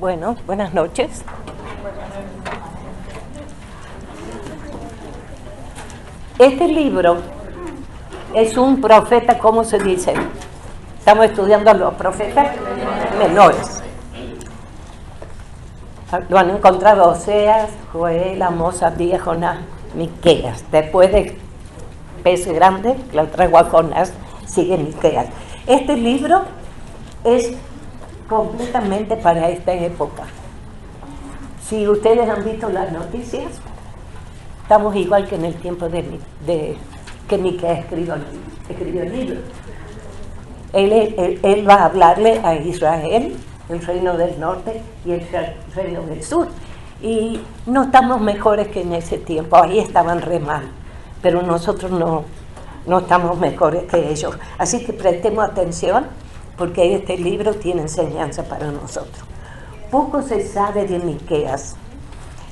Bueno, buenas noches. Este libro es un profeta, ¿cómo se dice? Estamos estudiando los profetas menores. Lo han encontrado Oseas, Joel, Amós, Abdías, Jonás, Miqueas. Después de pez grande, que lo traigo a Jonás, sigue Miqueas. Este libro es completamente para esta época. Si ustedes han visto las noticias, estamos igual que en el tiempo que Miqueas escribió el libro. Él va a hablarle a Israel, el reino del norte y el reino del sur. Y no estamos mejores que en ese tiempo, ahí estaban re mal, pero nosotros no estamos mejores que ellos. Así que prestemos atención, porque este libro tiene enseñanza para nosotros. Poco se sabe de Miqueas.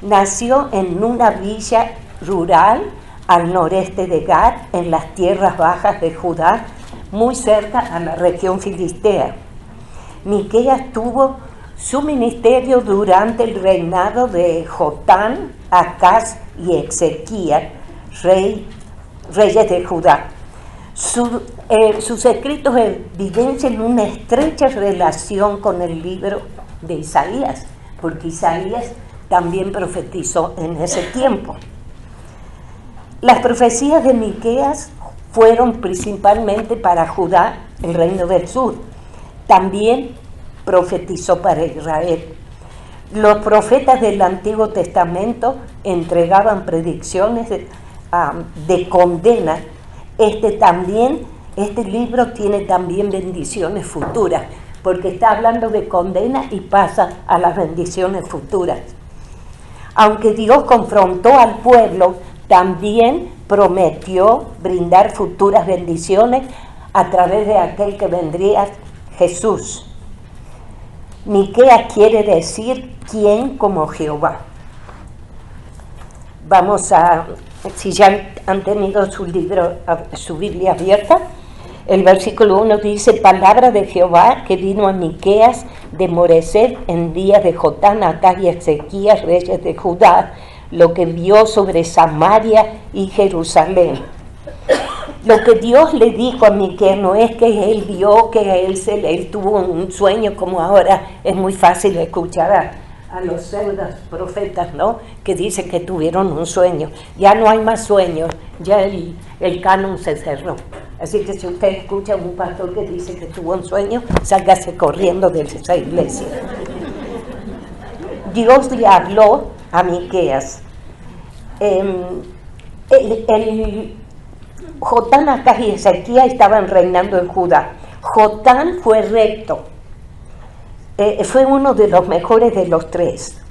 Nació en una villa rural al noreste de Gad, en las tierras bajas de Judá, muy cerca a la región filistea. Miqueas tuvo su ministerio durante el reinado de Jotán, Acaz y Ezequías, reyes de Judá. Sus escritos evidencian una estrecha relación con el libro de Isaías, porque Isaías también profetizó en ese tiempo. Las profecías de Miqueas fueron principalmente para Judá, el reino del sur. También profetizó para Israel. Los profetas del Antiguo Testamento entregaban predicciones de condena. Este libro tiene también bendiciones futuras, porque está hablando de condena y pasa a las bendiciones futuras. Aunque Dios confrontó al pueblo, también prometió brindar futuras bendiciones a través de aquel que vendría, Jesús. Miqueas quiere decir ¿quién como Jehová? Vamos a, si ya han tenido su Biblia abierta, el versículo 1 dice: palabra de Jehová que vino a Miqueas de Moreset en días de Jotán, Acaz y Ezequías, reyes de Judá, lo que vio sobre Samaria y Jerusalén. Lo que Dios le dijo a Miqueas no es que él vio, que él tuvo un sueño, como ahora es muy fácil escuchar a los pseudos profetas, ¿no? Que dicen que tuvieron un sueño. Ya no hay más sueños, ya el canon se cerró. Así que si usted escucha a un pastor que dice que tuvo un sueño, sálgase corriendo de esa iglesia. Dios le habló a Miqueas. Jotán, Acaz y Ezequías estaban reinando en Judá. Jotán fue recto, fue uno de los mejores de los tres,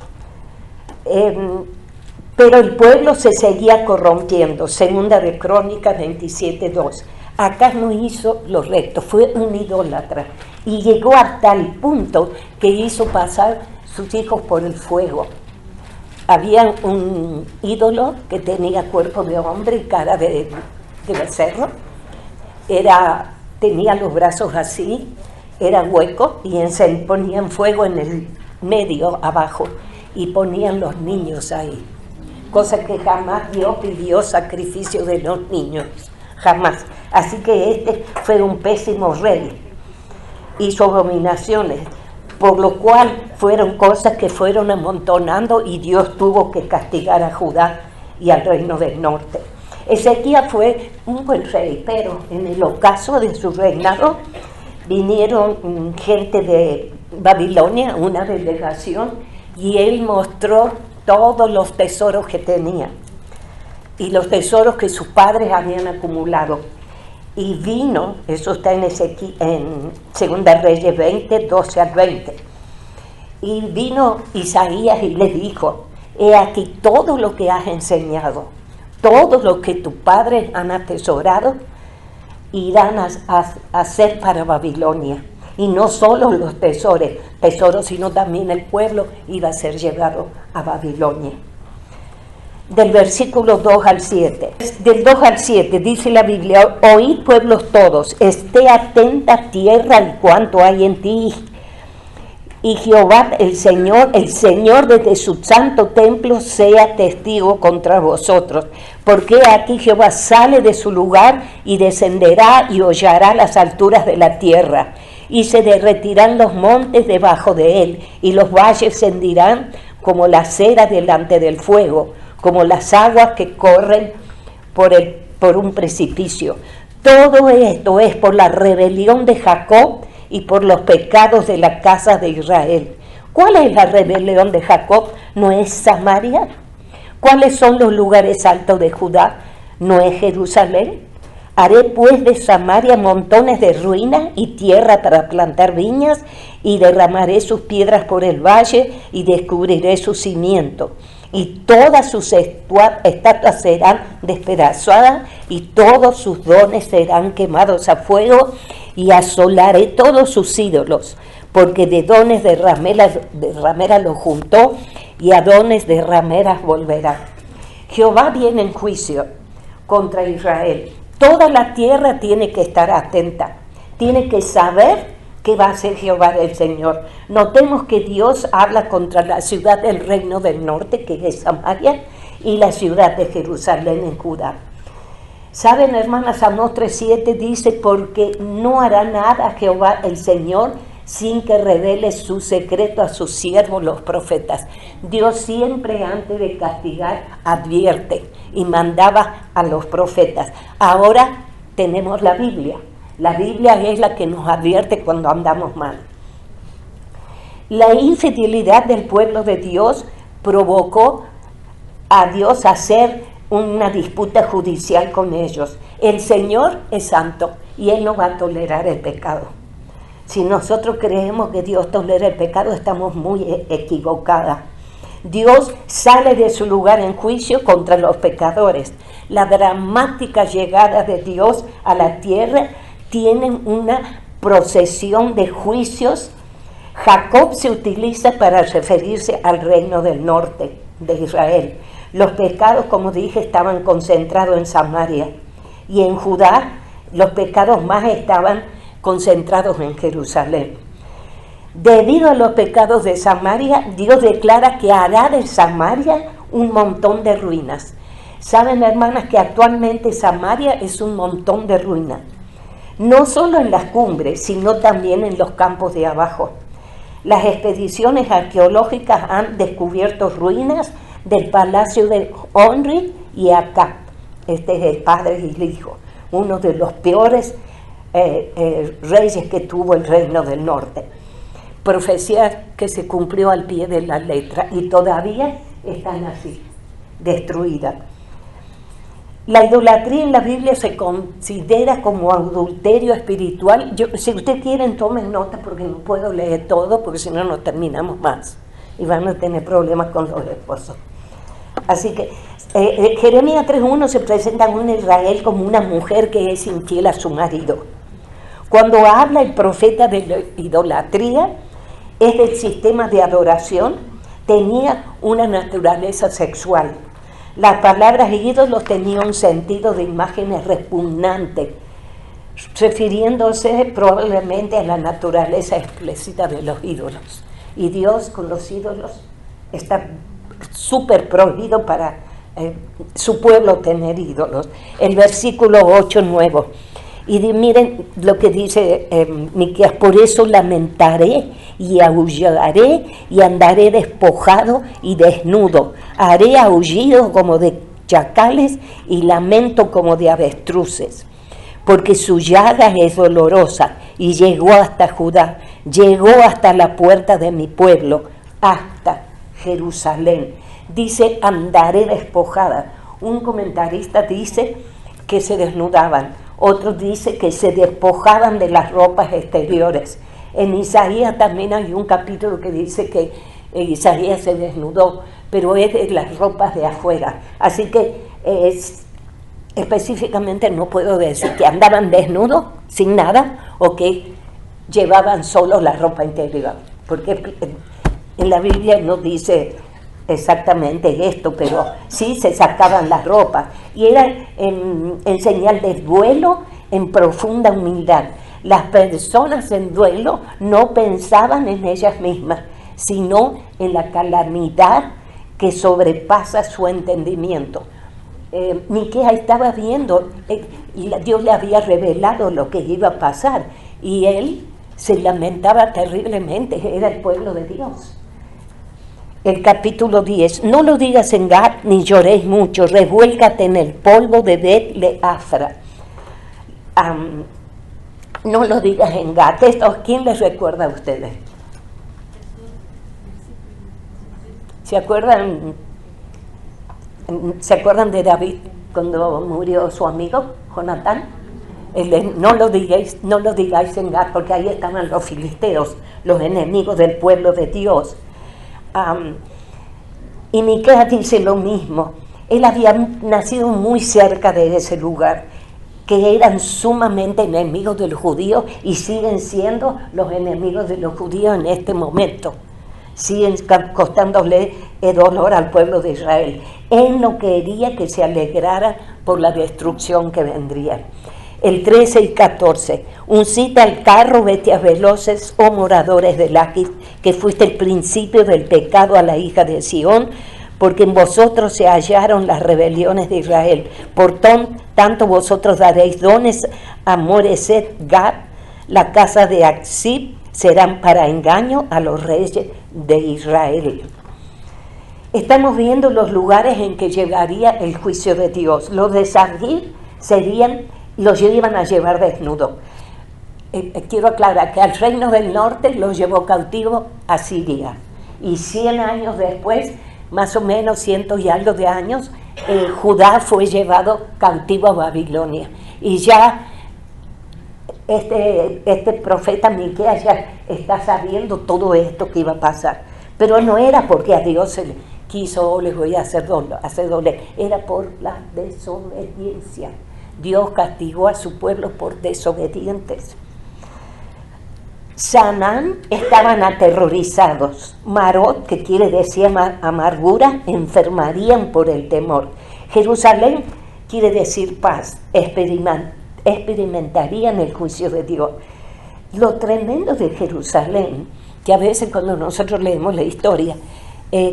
pero el pueblo se seguía corrompiendo. Segunda de Crónicas 27:2. Acaz no hizo lo recto, fue un idólatra y llegó a tal punto que hizo pasar sus hijos por el fuego. Había un ídolo que tenía cuerpo de hombre y cara de becerro, tenía los brazos así, era hueco y se ponían fuego en el medio abajo y ponían los niños ahí, cosa que jamás Dios pidió sacrificio de los niños, jamás. Así que este fue un pésimo rey, hizo abominaciones, por lo cual fueron cosas que fueron amontonando y Dios tuvo que castigar a Judá y al reino del norte. Ezequías fue un buen rey, pero en el ocaso de su reinado vinieron gente de Babilonia, una delegación, y él mostró todos los tesoros que tenía y los tesoros que sus padres habían acumulado. Y vino, eso está en Segunda Reyes 20, 12 al 20. Y vino Isaías y le dijo: he aquí todo lo que has enseñado, todo lo que tus padres han atesorado, irán a ser para Babilonia. Y no solo los tesoros, sino también el pueblo iba a ser llevado a Babilonia. Del versículo 2 al 7. Del 2 al 7 dice la Biblia: oíd pueblos todos, esté atenta tierra en cuanto hay en ti, y Jehová el Señor desde su santo templo sea testigo contra vosotros. Porque aquí Jehová sale de su lugar y descenderá y hollará las alturas de la tierra. Y se derretirán los montes debajo de él, y los valles se hendirán como la cera delante del fuego, como las aguas que corren por un precipicio. Todo esto es por la rebelión de Jacob y por los pecados de la casa de Israel. ¿Cuál es la rebelión de Jacob? ¿No es Samaria? ¿Cuáles son los lugares altos de Judá? ¿No es Jerusalén? Haré pues de Samaria montones de ruinas y tierra para plantar viñas, y derramaré sus piedras por el valle y descubriré su cimiento. Y todas sus estatuas serán despedazadas y todos sus dones serán quemados a fuego, y asolaré todos sus ídolos, porque de dones de rameras los juntó y a dones de rameras volverá. Jehová viene en juicio contra Israel. Toda la tierra tiene que estar atenta, tiene que saber que va a ser Jehová el Señor. Notemos que Dios habla contra la ciudad del reino del norte, que es Samaria, y la ciudad de Jerusalén en Judá. ¿Saben, hermanas? Amós 3:7 dice, porque no hará nada Jehová el Señor sin que revele su secreto a sus siervos los profetas. Dios siempre antes de castigar advierte y mandaba a los profetas. Ahora tenemos la Biblia. La Biblia es la que nos advierte cuando andamos mal. La infidelidad del pueblo de Dios provocó a Dios a hacer una disputa judicial con ellos. El Señor es santo y Él no va a tolerar el pecado. Si nosotros creemos que Dios tolera el pecado, estamos muy equivocadas. Dios sale de su lugar en juicio contra los pecadores. La dramática llegada de Dios a la tierra tiene una procesión de juicios. Jacob se utiliza para referirse al reino del norte de Israel. Los pecados, como dije, estaban concentrados en Samaria, y en Judá los pecados más estaban concentrados en Jerusalén. Debido a los pecados de Samaria, Dios declara que hará de Samaria un montón de ruinas. Saben, hermanas, que actualmente Samaria es un montón de ruinas, no solo en las cumbres, sino también en los campos de abajo. Las expediciones arqueológicas han descubierto ruinas del palacio de Omri y Acab. Este es el padre y el hijo, uno de los peores reyes que tuvo el reino del norte. Profecía que se cumplió al pie de la letra y todavía están así, destruidas. La idolatría en la Biblia se considera como adulterio espiritual. Si ustedes quieren, tomen nota porque no puedo leer todo, porque si no, no terminamos más y van a tener problemas con los esposos. Así que Jeremías 3:1 se presenta a un Israel como una mujer que es infiel a su marido. Cuando habla el profeta de la idolatría, es del sistema de adoración, tenía una naturaleza sexual. Las palabras ídolos tenían un sentido de imágenes repugnantes, refiriéndose probablemente a la naturaleza explícita de los ídolos. Y Dios con los ídolos está súper prohibido para su pueblo tener ídolos. El versículo 8 nuevo. Y miren lo que dice Miqueas: por eso lamentaré y aullaré y andaré despojado y desnudo. Haré aullido como de chacales y lamento como de avestruces. Porque su llaga es dolorosa y llegó hasta Judá, llegó hasta la puerta de mi pueblo, hasta Jerusalén. Dice andaré despojada. Un comentarista dice que se desnudaban. Otro dice que se despojaban de las ropas exteriores. En Isaías también hay un capítulo que dice que Isaías se desnudó, pero es de las ropas de afuera. Así que específicamente no puedo decir que andaban desnudos, sin nada, o que llevaban solo la ropa interior. Porque en la Biblia no dice exactamente esto, pero sí se sacaban las ropas y era en señal de duelo, en profunda humildad. Las personas en duelo no pensaban en ellas mismas, sino en la calamidad que sobrepasa su entendimiento. Miqueas estaba viendo, y Dios le había revelado lo que iba a pasar, y él se lamentaba terriblemente, era el pueblo de Dios. El capítulo 10, no lo digas en Gad, ni lloréis mucho, revuélcate en el polvo de Bet-le-Afra. No lo digas en Gad. ¿Esto quién les recuerda a ustedes? ¿Se acuerdan de David cuando murió su amigo Jonatán? No lo digáis en Gad, porque ahí estaban los filisteos, los enemigos del pueblo de Dios. Y Miqueas dice lo mismo. Él había nacido muy cerca de ese lugar, que eran sumamente enemigos de los judíos y siguen siendo los enemigos de los judíos en este momento. Siguen costándole dolor al pueblo de Israel. Él no quería que se alegrara por la destrucción que vendría. El 13 y 14, uncid al carro, bestias veloces, oh moradores de Laquis, que fuiste el principio del pecado a la hija de Sión, porque en vosotros se hallaron las rebeliones de Israel. Por tanto vosotros daréis dones a Moreset Gad, la casa de Aksib, serán para engaño a los reyes de Israel. Estamos viendo los lugares en que llegaría el juicio de Dios. Los de Sargil los iban a llevar desnudos. Quiero aclarar que al reino del norte los llevó cautivo a Siria. Y 100 años después, más o menos 100 y algo de años, Judá fue llevado cautivo a Babilonia. Y ya este profeta Miqueas ya está sabiendo todo esto que iba a pasar. Pero no era porque a Dios se le quiso, les voy a hacer doler, era por la desobediencia. Dios castigó a su pueblo por desobedientes. Sanán estaban aterrorizados. Marot, que quiere decir amargura, enfermarían por el temor. Jerusalén quiere decir paz, experimentarían el juicio de Dios. Lo tremendo de Jerusalén, que a veces cuando nosotros leemos la historia,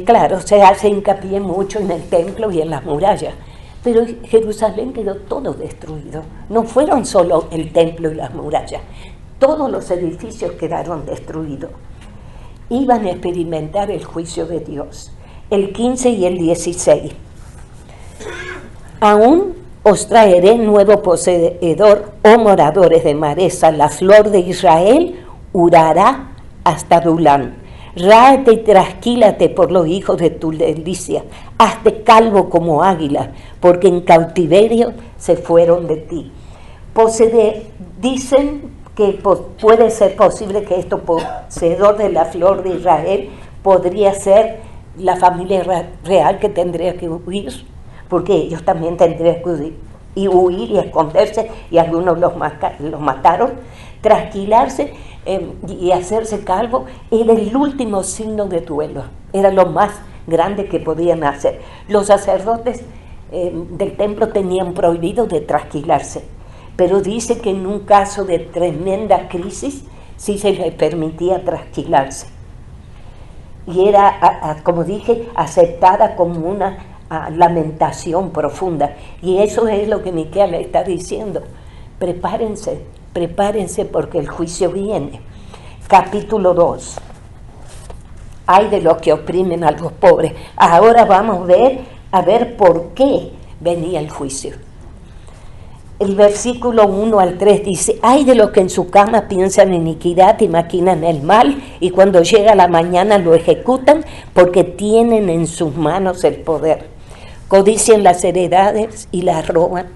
claro, se hace hincapié mucho en el templo y en las murallas, pero Jerusalén quedó todo destruido. No fueron solo el templo y las murallas, todos los edificios quedaron destruidos. Iban a experimentar el juicio de Dios. El 15 y el 16. Aún os traeré nuevo poseedor, oh moradores de Maresa, la flor de Israel hurará hasta Dulán. Ráete y trasquílate por los hijos de tu delicia, hazte calvo como águila, porque en cautiverio se fueron de ti. Dicen que puede ser posible que esto poseedor de la flor de Israel podría ser la familia real que tendría que huir, porque ellos también tendrían que huir y esconderse, y algunos los mataron. Trasquilarse y hacerse calvo era el último signo de duelo, era lo más grande que podían hacer. Los sacerdotes del templo tenían prohibido de trasquilarse, pero dice que en un caso de tremenda crisis sí se les permitía trasquilarse. Y era, como dije, aceptada como una lamentación profunda. Y eso es lo que Miqueas le está diciendo. Prepárense porque el juicio viene. Capítulo 2. Ay de los que oprimen a los pobres. Ahora vamos a ver por qué venía el juicio. El versículo 1 al 3 dice: ay de los que en su cama piensan iniquidad y maquinan el mal, y cuando llega la mañana lo ejecutan, porque tienen en sus manos el poder. Codician las heredades y las roban,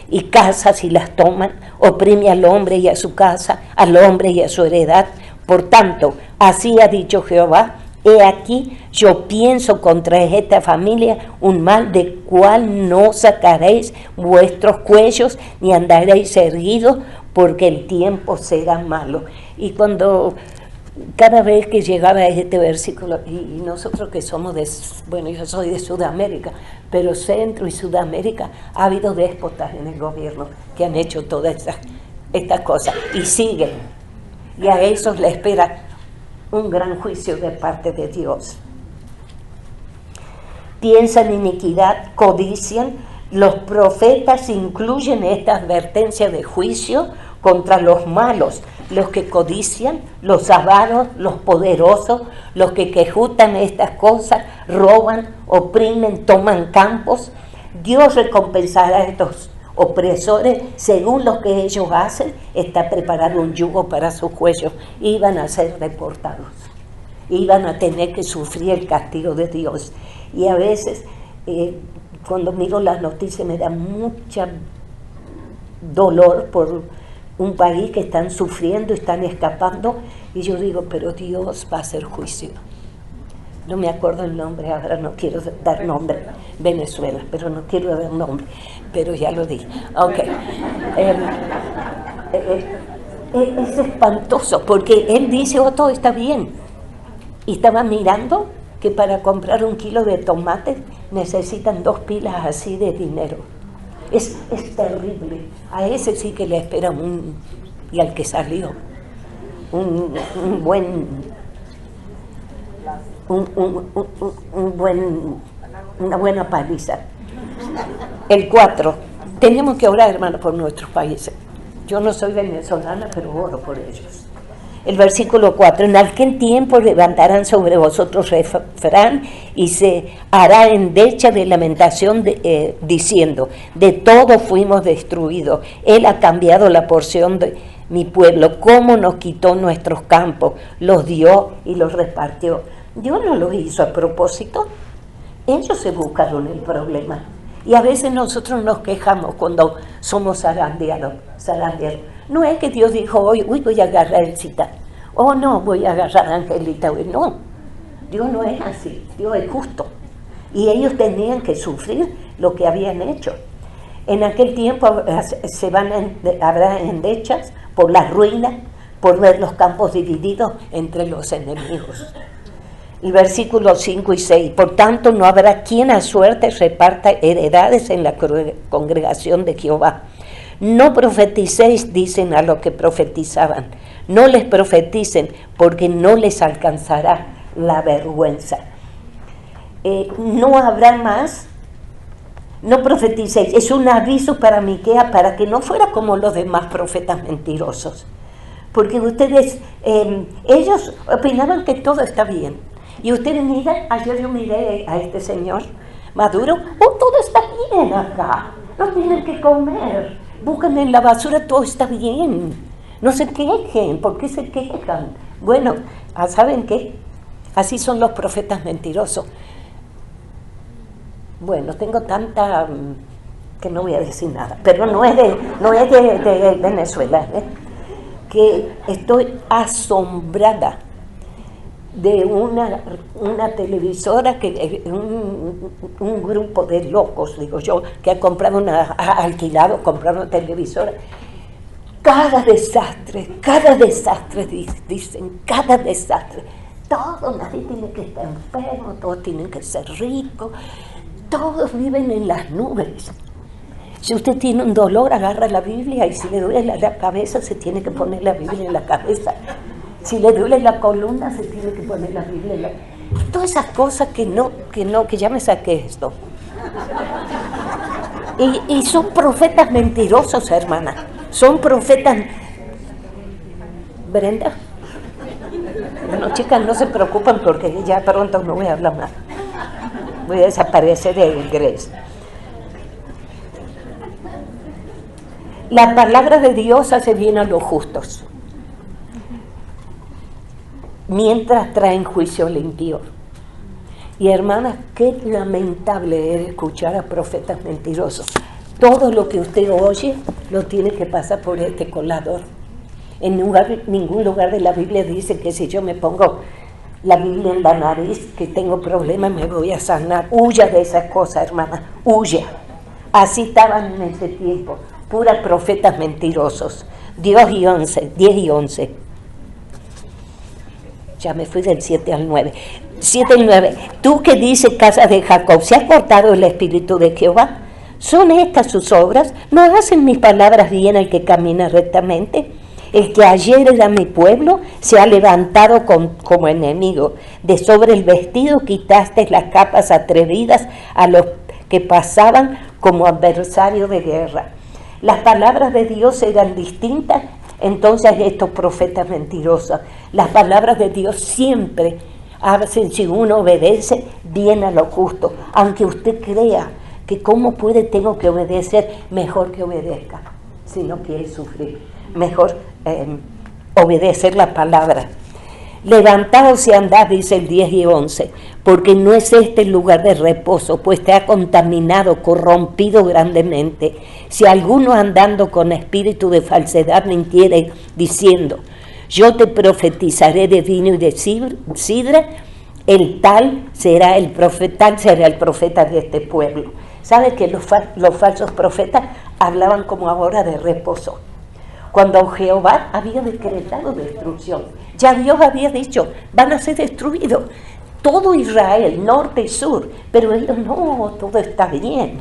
y casas y las toman, oprime al hombre y a su casa, al hombre y a su heredad. Por tanto, así ha dicho Jehová: he aquí, yo pienso contra esta familia un mal de cual no sacaréis vuestros cuellos, ni andaréis erguidos, porque el tiempo será malo. Y cada vez que llegaba a este versículo, y nosotros que somos yo soy de Sudamérica, pero Centro y Sudamérica ha habido déspotas en el gobierno que han hecho todas esas estas cosas y siguen. Y a esos les espera un gran juicio de parte de Dios. Piensan iniquidad, codician. Los profetas incluyen esta advertencia de juicio contra los malos, los que codician, los avaros, los poderosos, los que quejutan estas cosas, roban, oprimen, toman campos. Dios recompensará a estos opresores según lo que ellos hacen. Está preparado un yugo para sus cuellos. Iban a ser deportados, iban a tener que sufrir el castigo de Dios. Y a veces cuando miro las noticias me da mucha dolor por un país que están sufriendo, están escapando, y yo digo, pero Dios va a hacer juicio. No me acuerdo el nombre, ahora no quiero dar nombre, Venezuela, pero no quiero dar nombre, pero ya lo di. Okay. Es espantoso, porque él dice, oh, todo está bien. Y estaba mirando que para comprar 1 kilo de tomate necesitan 2 pilas así de dinero. Es terrible. A ese sí que le espera y al que salió, una buena paliza. El 4. Tenemos que orar, hermano, por nuestros países. Yo no soy venezolana, pero oro por ellos. El versículo 4, en aquel tiempo levantarán sobre vosotros refrán y se hará endecha de lamentación diciendo, de todo fuimos destruidos, Él ha cambiado la porción de mi pueblo, cómo nos quitó nuestros campos, los dio y los repartió. Dios no lo hizo a propósito, ellos se buscaron el problema. Y a veces nosotros nos quejamos cuando somos zarandeados. No es que Dios dijo hoy, voy a agarrar el Cita. Oh, no, voy a agarrar a Angelita. No, Dios no es así. Dios es justo. Y ellos tenían que sufrir lo que habían hecho. En aquel tiempo habrá endechas por la ruina, por ver los campos divididos entre los enemigos. El versículo 5 y 6, por tanto no habrá quien a suerte reparta heredades en la congregación de Jehová. No profeticéis, dicen a los que profetizaban. No les profeticen, porque no les alcanzará la vergüenza. No habrá más. No profeticéis. Es un aviso para Miquea, para que no fuera como los demás profetas mentirosos. Porque ustedes, ellos opinaban que todo está bien. Y ustedes miran, ayer yo miré a este señor Maduro, todo está bien acá. No tienen que comer. Buscan en la basura, todo está bien. No se quejen. ¿Por qué se quejan? Bueno, ¿saben qué? Así son los profetas mentirosos. Bueno, tengo tanta que no voy a decir nada, pero no es de Venezuela, que estoy asombrada de una televisora, un grupo de locos, digo yo, que ha alquilado, comprado una televisora. Cada desastre, dicen, cada desastre. Todo, nadie tiene que estar enfermo, todos tienen que ser ricos, todos viven en las nubes. Si usted tiene un dolor, agarra la Biblia, y si le duele la cabeza, se tiene que poner la Biblia en la cabeza. Si le duele la columna, se tiene que poner la Biblia en la... Todas esas cosas que ya me saqué esto. Y son profetas mentirosos, hermana. Son profetas... Brenda. Bueno, chicas, no se preocupen porque ya pronto no voy a hablar más. Voy a desaparecer de Grace. La palabra de Dios hace bien a los justos, mientras traen juicio limpio. Y hermanas, qué lamentable es escuchar a profetas mentirosos. Todo lo que usted oye lo tiene que pasar por este colador. En ningún lugar de la Biblia dice que si yo me pongo la Biblia en la nariz, que tengo problemas, me voy a sanar. Huya de esas cosas, hermana, huya. Así estaban en ese tiempo, puras profetas mentirosos. 10 y 11. Ya me fui del 7 al 9. 7 y 9. Tú que dices, casa de Jacob, ¿se ha cortado el espíritu de Jehová? ¿Son estas sus obras? ¿No hacen mis palabras bien el que camina rectamente? El que ayer era mi pueblo se ha levantado como enemigo. De sobre el vestido quitaste las capas atrevidas a los que pasaban como adversarios de guerra. Las palabras de Dios eran distintas, entonces estos profetas mentirosos. Las palabras de Dios siempre hacen, si uno obedece, bien a lo justo. Aunque usted crea que cómo puede, tengo que obedecer, mejor que obedezca, si no quiere sufrir. Mejor obedecer la palabra. Levantaos y andad, dice el 10 y 11, porque no es este el lugar de reposo, pues te ha contaminado, corrompido grandemente. Si alguno andando con espíritu de falsedad mintiere diciendo, yo te profetizaré de vino y de sidra, el tal será el profeta de este pueblo. ¿Sabe que los falsos profetas hablaban como ahora de reposo? Cuando Jehová había decretado destrucción, ya Dios había dicho, van a ser destruidos todo Israel, norte y sur, pero ellos no, todo está bien.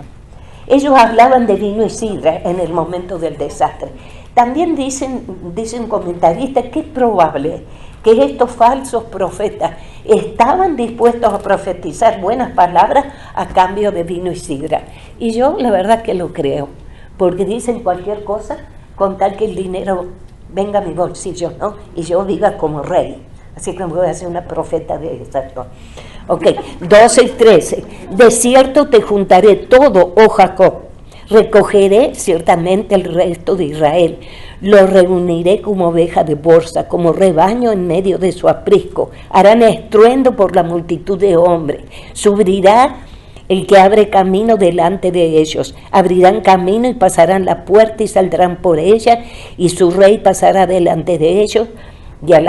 Ellos hablaban de vino y sidra en el momento del desastre. También dicen comentaristas que es probable que estos falsos profetas estaban dispuestos a profetizar buenas palabras a cambio de vino y sidra. Y yo la verdad que lo creo, porque dicen cualquier cosa con tal que el dinero venga a mi bolsillo, ¿no? Y yo viva como rey. Así que me voy a hacer una profeta de esa. Ok, 12 y 13. De cierto te juntaré todo, oh Jacob. Recogeré ciertamente el resto de Israel. Lo reuniré como oveja de borsa, como rebaño en medio de su aprisco. Harán estruendo por la multitud de hombres. Subirá el que abre camino delante de ellos. Abrirán camino y pasarán la puerta y saldrán por ella, y su rey pasará delante de ellos y a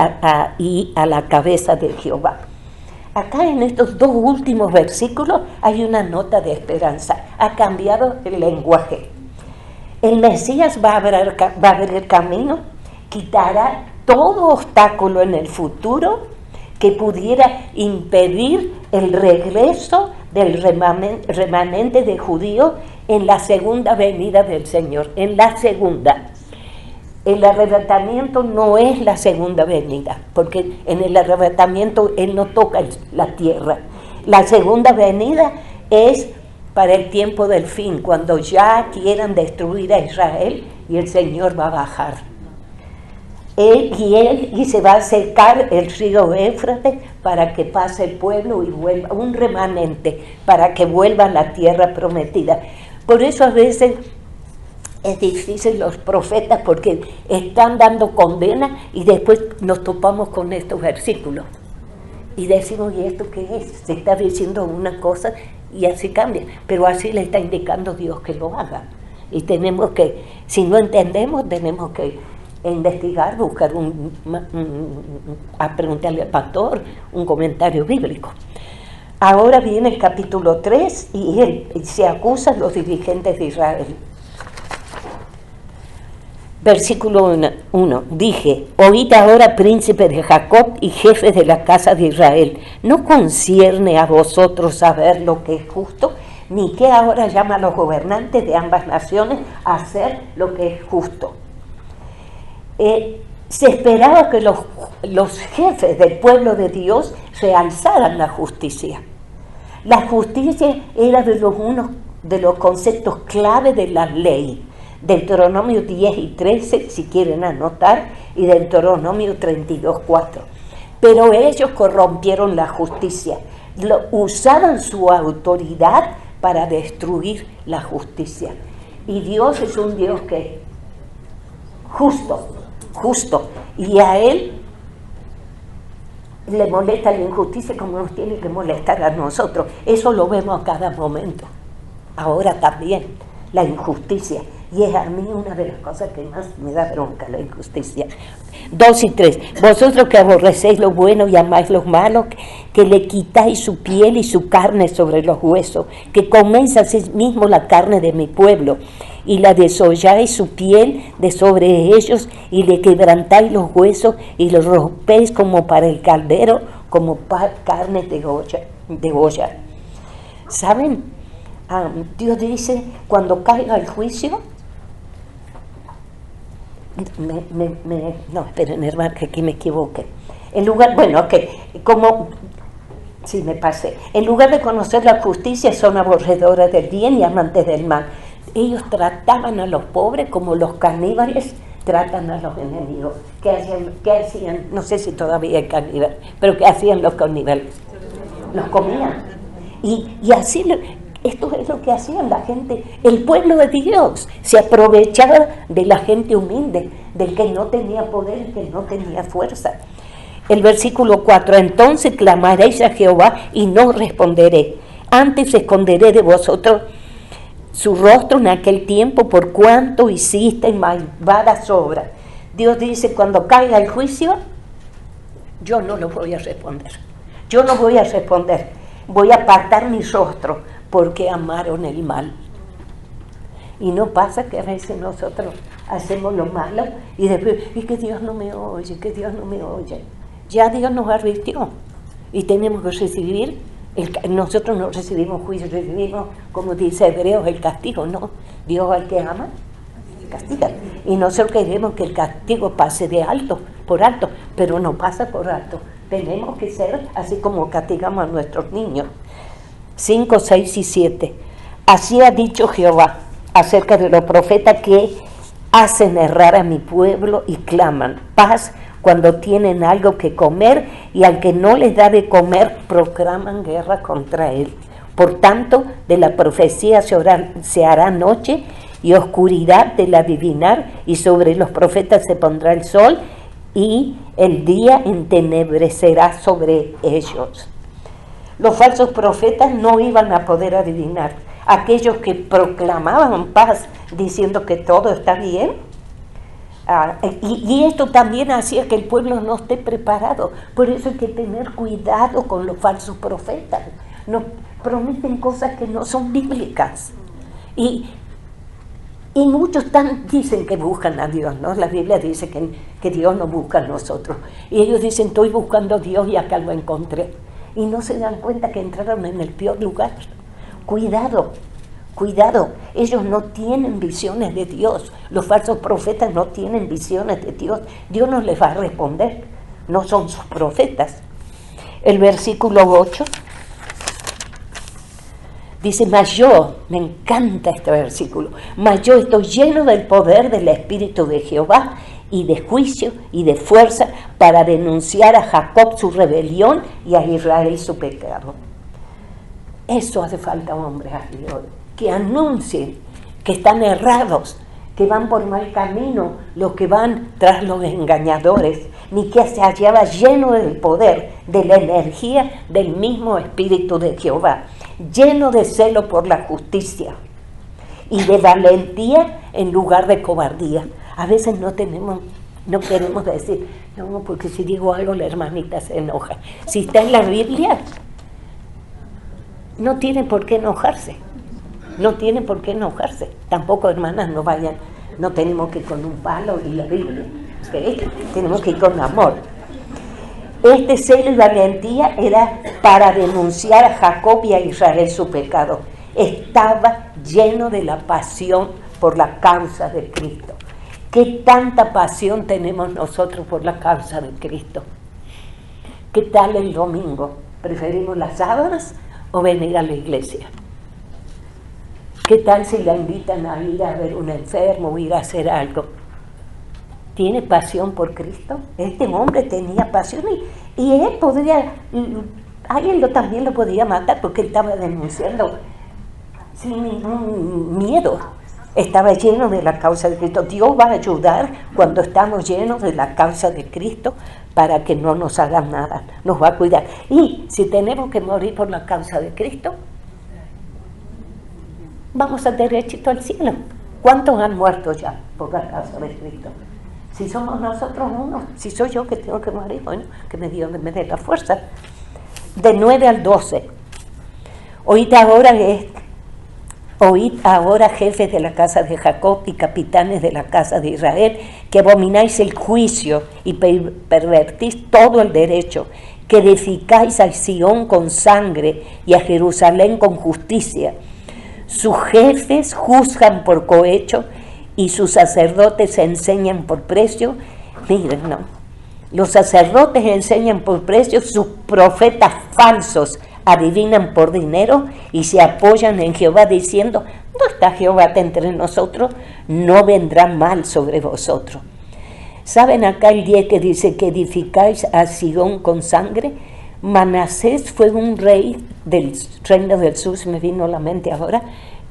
la cabeza de Jehová. Acá en estos dos últimos versículos hay una nota de esperanza. Ha cambiado el lenguaje. El Mesías va a abrir camino, quitará todo obstáculo en el futuro que pudiera impedir el regreso del remanente de judíos en la segunda venida del Señor, en la segunda. El arrebatamiento no es la segunda venida, porque en el arrebatamiento Él no toca la tierra. La segunda venida es para el tiempo del fin, cuando ya quieran destruir a Israel y el Señor va a bajar. Y se va a secar el río Éufrates para que pase el pueblo y vuelva un remanente, para que vuelva a la tierra prometida. Por eso a veces es difícil los profetas, porque están dando condena y después nos topamos con estos versículos. Y decimos, ¿y esto qué es? Se está diciendo una cosa y así cambia, pero así le está indicando Dios que lo haga. Y tenemos que, si no entendemos, tenemos que investigar, buscar a preguntarle al pastor un comentario bíblico. Ahora viene el capítulo 3 y él se acusa a los dirigentes de Israel. Versículo 1, dije, oíd ahora, príncipe de Jacob y jefes de la casa de Israel, ¿no concierne a vosotros saber lo que es justo? Ni que ahora llama a los gobernantes de ambas naciones a hacer lo que es justo. Se esperaba que los jefes del pueblo de Dios realzaran la justicia. La justicia era uno de los conceptos clave de la ley. Deuteronomio 10 y 13, si quieren anotar, y Deuteronomio 32, 4. Pero ellos corrompieron la justicia, usaban su autoridad para destruir la justicia. Y Dios es un Dios que justo, y a Él le molesta la injusticia como nos tiene que molestar a nosotros. Eso lo vemos a cada momento. Ahora también, la injusticia. Y es a mí una de las cosas que más me da bronca, la injusticia. 2 y 3. Vosotros que aborrecéis lo bueno y amáis lo malo, que le quitáis su piel y su carne sobre los huesos, que coméis así mismo la carne de mi pueblo, y la desolláis su piel de sobre ellos, y le quebrantáis los huesos, y los rompéis como para el caldero, como carne de olla. ¿Saben? Dios dice, cuando caiga el juicio, no, esperen, hermano, que aquí me equivoqué. En lugar, bueno, sí, me pasé. En lugar de conocer la justicia, son aborrecedores del bien y amantes del mal. Ellos trataban a los pobres como los caníbales tratan a los enemigos. ¿Qué hacían? No sé si todavía hay caníbales, pero ¿qué hacían los caníbales? Los comían. Y así, esto es lo que hacían la gente. El pueblo de Dios se aprovechaba de la gente humilde, del que no tenía poder, que no tenía fuerza. El versículo 4, entonces clamaréis a Jehová y no responderé. Antes esconderé de vosotros su rostro en aquel tiempo por cuanto hiciste malvadas obras. Dios dice, cuando caiga el juicio, yo no lo voy a responder. Yo no voy a responder. Voy a apartar mi rostro porque amaron el mal. Y no pasa que a veces nosotros hacemos lo malo y después, y que Dios no me oye, que Dios no me oye. Ya Dios nos advirtió y tenemos que recibir, nosotros no recibimos juicio, recibimos, como dice Hebreos, el castigo, ¿no? Dios al que ama, castiga. Y nosotros queremos que el castigo pase de alto, por alto, pero no pasa por alto. Tenemos que ser así como castigamos a nuestros niños. 5, 6 y 7. Así ha dicho Jehová acerca de los profetas que hacen errar a mi pueblo y claman paz cuando tienen algo que comer, y al que no les da de comer proclaman guerra contra él. Por tanto, de la profecía se hará noche y oscuridad del adivinar, y sobre los profetas se pondrá el sol y el día entenebrecerá sobre ellos. Los falsos profetas no iban a poder adivinar. Aquellos que proclamaban paz diciendo que todo está bien, y esto también hacía que el pueblo no esté preparado. Por eso hay que tener cuidado con los falsos profetas. Nos prometen cosas que no son bíblicas. Y muchos dicen que buscan a Dios, ¿no? La Biblia dice que Dios nos busca a nosotros. Y ellos dicen, estoy buscando a Dios y acá lo encontré. Y no se dan cuenta que entraron en el peor lugar. Cuidado. Cuidado, ellos no tienen visiones de Dios. Los falsos profetas no tienen visiones de Dios. Dios no les va a responder. No son sus profetas. El versículo 8 dice, mas yo, me encanta este versículo, mas yo estoy lleno del poder del Espíritu de Jehová y de juicio y de fuerza para denunciar a Jacob su rebelión y a Israel su pecado. Eso hace falta, hombres a Dios, que anuncien que están errados, que van por mal camino, los que van tras los engañadores, ni que se hallaba lleno del poder, de la energía del mismo Espíritu de Jehová, lleno de celo por la justicia y de valentía en lugar de cobardía. A veces no queremos decir, no, porque si digo algo la hermanita se enoja. Si está en la Biblia, no tiene por qué enojarse. No tiene por qué enojarse. Tampoco, hermanas, no tenemos que ir con un palo y la Biblia. ¿Okay? Tenemos que ir con amor. Este celo y valentía era para denunciar a Jacob y a Israel su pecado. Estaba lleno de la pasión por la causa de Cristo. ¿Qué tanta pasión tenemos nosotros por la causa de Cristo? ¿Qué tal el domingo? ¿Preferimos las sábanas o venir a la iglesia? ¿Qué tal si la invitan a ir a ver un enfermo o ir a hacer algo? ¿Tiene pasión por Cristo? Este hombre tenía pasión y él podría, alguien también lo podía matar porque él estaba denunciando sin ningún miedo. Estaba lleno de la causa de Cristo. Dios va a ayudar cuando estamos llenos de la causa de Cristo para que no nos hagan nada. Nos va a cuidar. Y si tenemos que morir por la causa de Cristo, vamos a derechito al cielo. ¿Cuántos han muerto ya por la causa de Cristo? Si somos nosotros uno, si soy yo que tengo que morir, bueno, que me dé la fuerza. De 9 al 12. Oíd ahora, jefes de la casa de Jacob y capitanes de la casa de Israel, que abomináis el juicio y pervertís todo el derecho, que edificáis a Sión con sangre y a Jerusalén con justicia. Sus jefes juzgan por cohecho y sus sacerdotes enseñan por precio. Miren, no. Los sacerdotes enseñan por precio, sus profetas falsos adivinan por dinero y se apoyan en Jehová diciendo, no está Jehová entre nosotros, no vendrá mal sobre vosotros. ¿Saben acá el día que dice que edificáis a Sidón con sangre? Manasés fue un rey del reino del sur, se me vino a la mente ahora,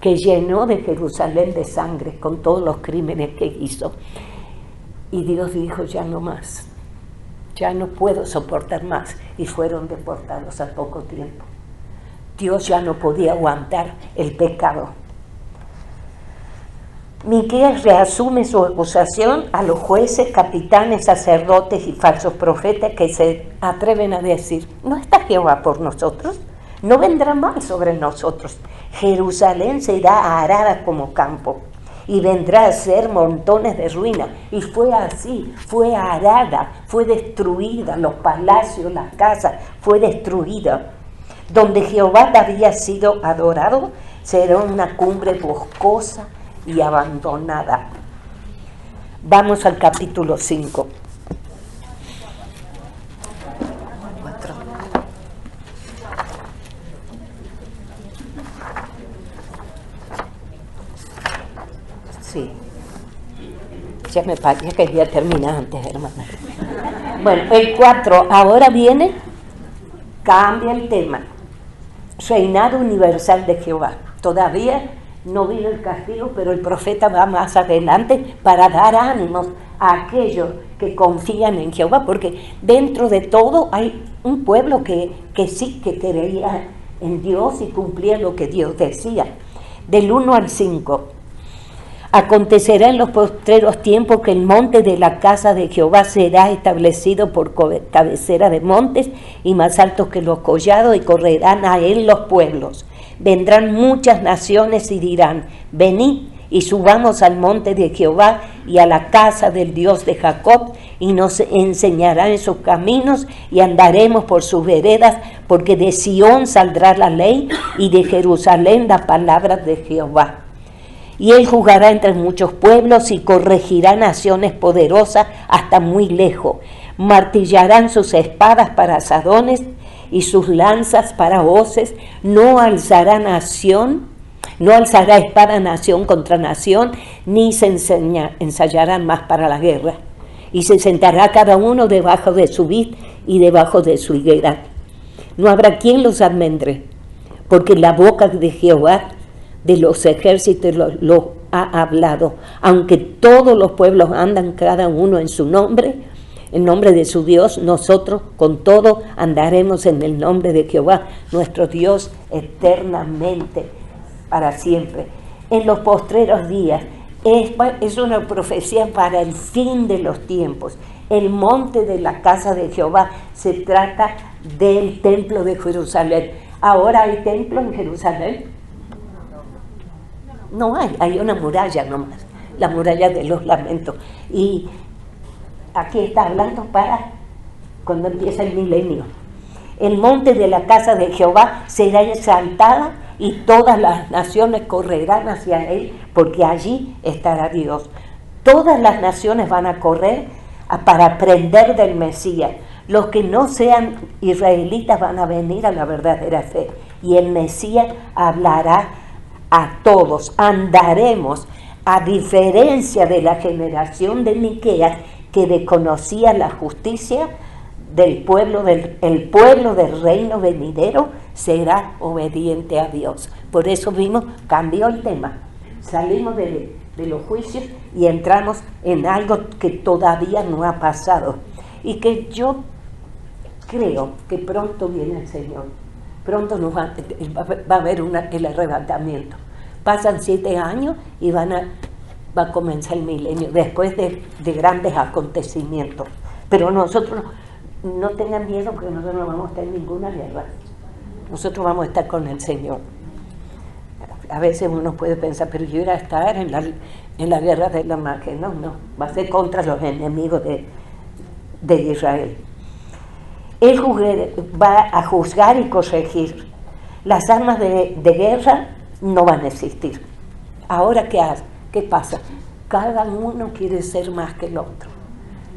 que llenó de Jerusalén de sangre con todos los crímenes que hizo. Y Dios dijo, ya no más, ya no puedo soportar más. Y fueron deportados a poco tiempo. Dios ya no podía aguantar el pecado. Miqueas reasume su acusación a los jueces, capitanes, sacerdotes y falsos profetas que se atreven a decir, ¿no está Jehová por nosotros? No vendrá mal sobre nosotros. Jerusalén será arada como campo y vendrá a ser montones de ruina. Y fue así, fue arada, fue destruida, los palacios, las casas, fue destruida. Donde Jehová había sido adorado, será una cumbre boscosa y abandonada. Vamos al capítulo 5. Sí. Ya me parece que ya termina antes, hermana. Bueno, el 4, ahora viene, cambia el tema. Reinado universal de Jehová. Todavía no vino el castigo, pero el profeta va más adelante para dar ánimos a aquellos que confían en Jehová, porque dentro de todo hay un pueblo que sí que creía en Dios y cumplía lo que Dios decía. Del 1 al 5. Acontecerá en los postreros tiempos que el monte de la casa de Jehová será establecido por cabecera de montes y más alto que los collados, y correrán a él los pueblos. Vendrán muchas naciones y dirán, venid y subamos al monte de Jehová y a la casa del Dios de Jacob, y nos enseñará en sus caminos y andaremos por sus veredas, porque de Sión saldrá la ley y de Jerusalén la palabra de Jehová. Y él juzgará entre muchos pueblos y corregirá naciones poderosas hasta muy lejos. Martillarán sus espadas para asadones y sus lanzas para hoces. No alzará espada nación contra nación, ni se ensayarán más para la guerra. Y se sentará cada uno debajo de su vid y debajo de su higuera. No habrá quien los almendre, porque la boca de Jehová de los ejércitos lo ha hablado. Aunque todos los pueblos andan cada uno en su nombre, en nombre de su Dios, nosotros con todo andaremos en el nombre de Jehová, nuestro Dios, eternamente, para siempre. En los postreros días, es una profecía para el fin de los tiempos. El monte de la casa de Jehová se trata del templo de Jerusalén. ¿Ahora hay templo en Jerusalén? No hay una muralla nomás, la muralla de los lamentos. Y aquí está hablando para cuando empieza el milenio. El monte de la casa de Jehová será exaltada y todas las naciones correrán hacia él, porque allí estará Dios. Todas las naciones van a correr para aprender del Mesías. Los que no sean israelitas van a venir a la verdadera fe, y el Mesías hablará a todos. Andaremos, a diferencia de la generación de Miqueas, que desconocía la justicia del pueblo, el pueblo del reino venidero será obediente a Dios. Por eso vimos, cambió el tema, salimos de los juicios y entramos en algo que todavía no ha pasado, y que yo creo que pronto viene el Señor. Pronto va a haber el arrebatamiento. Pasan 7 años y va a comenzar el milenio, después de grandes acontecimientos. Pero nosotros no tengan miedo, porque nosotros no vamos a estar en ninguna guerra. Nosotros vamos a estar con el Señor. A veces uno puede pensar, pero yo iré a estar en la guerra de la magia. No, va a ser contra los enemigos de Israel. Él va a juzgar y corregir. Las armas de guerra no van a existir. Ahora, ¿qué pasa? Cada uno quiere ser más que el otro.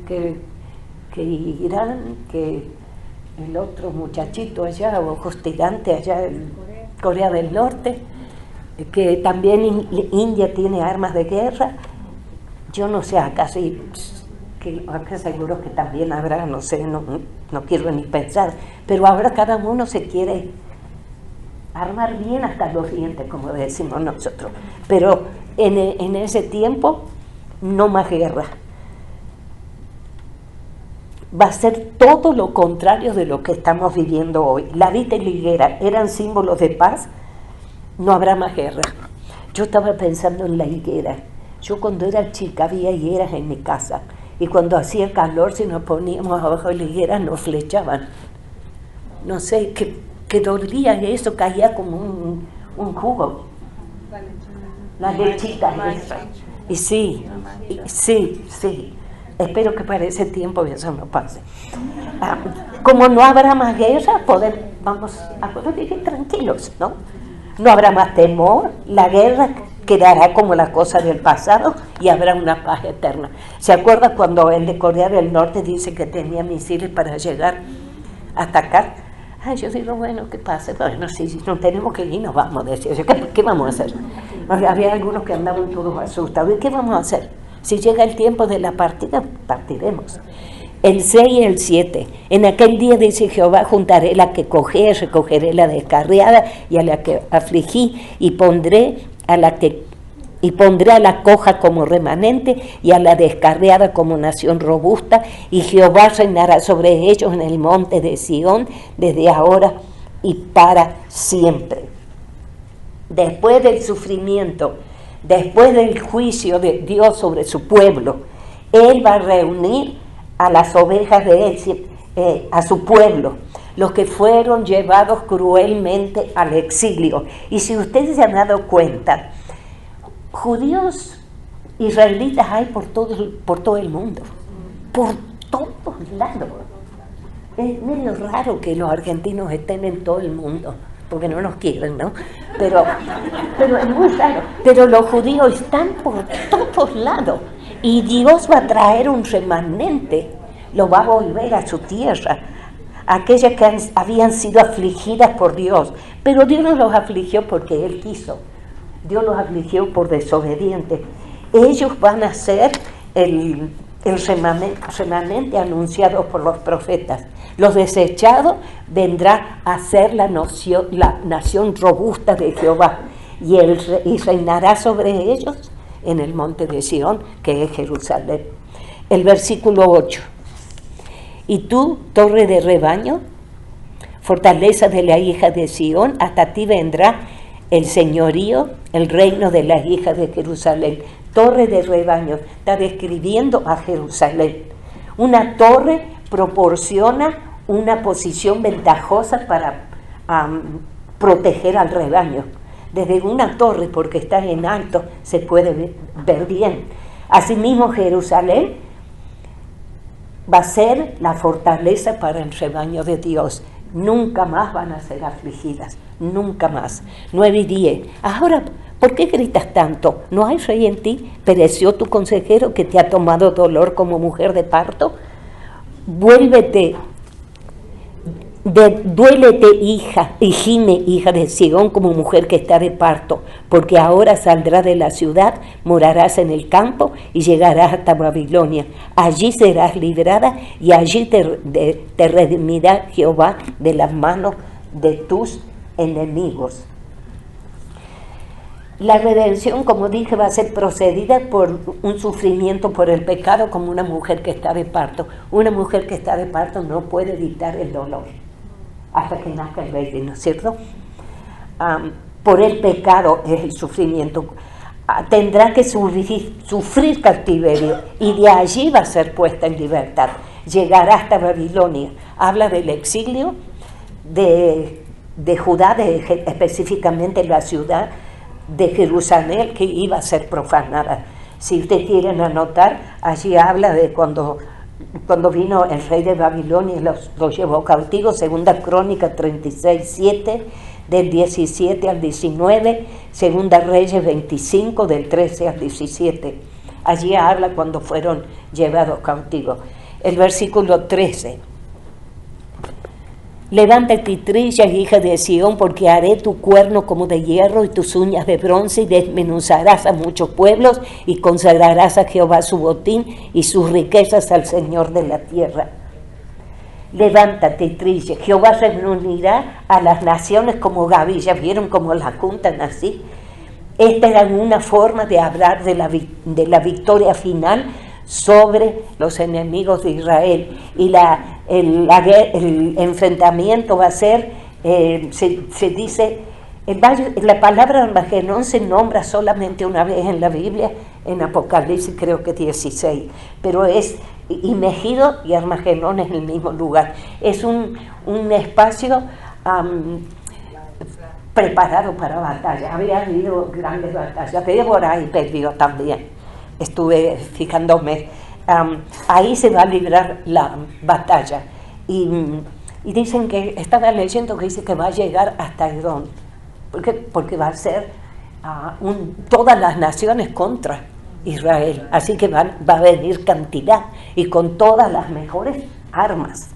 Que Irán, que el otro muchachito allá, ojos tirantes allá en Corea del Norte, que también India tiene armas de guerra. Yo no sé, acá sí, acá seguro que también habrá, no sé, no quiero ni pensar, pero ahora cada uno se quiere armar bien hasta los dientes, como decimos nosotros. Pero en ese tiempo, no más guerra. Va a ser todo lo contrario de lo que estamos viviendo hoy. La vid y la higuera eran símbolos de paz, no habrá más guerra. Yo estaba pensando en la higuera. Yo cuando era chica había higueras en mi casa, y cuando hacía calor, si nos poníamos abajo de la higuera, nos flechaban. No sé, que dolía eso, caía como un jugo. La lechita esa. Y sí. Espero que para ese tiempo eso no pase. Como no habrá más guerra, vamos a poder vivir tranquilos, ¿no? No habrá más temor, la guerra quedará como la cosa del pasado y habrá una paz eterna. ¿Se acuerda cuando el de Corea del Norte dice que tenía misiles para llegar a atacar? Yo digo, bueno, ¿qué pasa? Bueno, si no tenemos que ir, nos vamos, decía yo. ¿Qué vamos a hacer? Había algunos que andaban todos asustados. ¿Y qué vamos a hacer? Si llega el tiempo de la partida, partiremos. El 6 y el 7. En aquel día dice Jehová, juntaré la que cojé, recogeré la descarriada y a la que afligí, y pondré a la coja como remanente y a la descarriada como nación robusta, y Jehová reinará sobre ellos en el monte de Sión desde ahora y para siempre. Después del sufrimiento, después del juicio de Dios sobre su pueblo, Él va a reunir a las ovejas de Él, a su pueblo, los que fueron llevados cruelmente al exilio. Y si ustedes se han dado cuenta, judíos, israelitas hay por todo el mundo, por todos lados. Es medio raro que los argentinos estén en todo el mundo, porque no nos quieren, ¿no? Pero es muy raro. Pero los judíos están por todos lados, y Dios va a traer un remanente, lo va a volver a su tierra, aquellas que habían sido afligidas por Dios. Pero Dios no los afligió porque Él quiso. Dios los afligió por desobedientes. Ellos van a ser el remanente anunciado por los profetas. Los desechados vendrá a ser la nación robusta de Jehová, y reinará sobre ellos en el monte de Sión, que es Jerusalén. El versículo 8. Y tú, torre de rebaño, fortaleza de la hija de Sión, hasta ti vendrá el señorío, el reino de las hijas de Jerusalén. Torre de rebaño, está describiendo a Jerusalén. Una torre proporciona una posición ventajosa para proteger al rebaño. Desde una torre, porque está en alto, se puede ver bien. Asimismo, Jerusalén va a ser la fortaleza para el rebaño de Dios. Nunca más van a ser afligidas, nunca más. 9 y 10. Ahora, ¿por qué gritas tanto? ¿No hay rey en ti? ¿Pereció tu consejero que te ha tomado dolor como mujer de parto? Vuélvete, duélete, hija, y gime, hija de Sión, como mujer que está de parto, porque ahora saldrás de la ciudad, morarás en el campo y llegarás hasta Babilonia. Allí serás librada y allí te redimirá Jehová de las manos de tus enemigos. La redención, como dije, va a ser procedida por un sufrimiento por el pecado, como una mujer que está de parto. Una mujer que está de parto no puede evitar el dolor hasta que nazca el bebé, ¿no es cierto? Por el pecado es el sufrimiento. Tendrá que sufrir cautiverio, y de allí va a ser puesta en libertad. Llegará hasta Babilonia. Habla del exilio de Judá, específicamente la ciudad de Jerusalén, que iba a ser profanada. Si ustedes quieren anotar, allí habla de cuando vino el rey de Babilonia y los llevó cautivos. Segunda Crónica 36:7 del 17 al 19, Segunda Reyes 25, del 13 al 17. Allí habla cuando fueron llevados cautivos. El versículo 13. Levántate y trilla, hija de Sión, porque haré tu cuerno como de hierro y tus uñas de bronce, y desmenuzarás a muchos pueblos y consagrarás a Jehová su botín y sus riquezas al Señor de la tierra. Levántate y trilla. Jehová reunirá a las naciones como gavillas. ¿Vieron cómo las juntan así? Esta era una forma de hablar de la victoria final sobre los enemigos de Israel. Y el enfrentamiento va a ser, se dice, la palabra Armagedón se nombra solamente una vez en la Biblia, en Apocalipsis creo que 16, pero y Megido y Armagedón es el mismo lugar. Es un espacio preparado para batalla. Había habido grandes batallas. Débora y perdió también. Estuve fijándome. Ahí se va a librar la batalla. Y dicen que, estaba leyendo que dice que va a llegar hasta Edom. Porque va a ser todas las naciones contra Israel. Así que va a venir cantidad y con todas las mejores armas.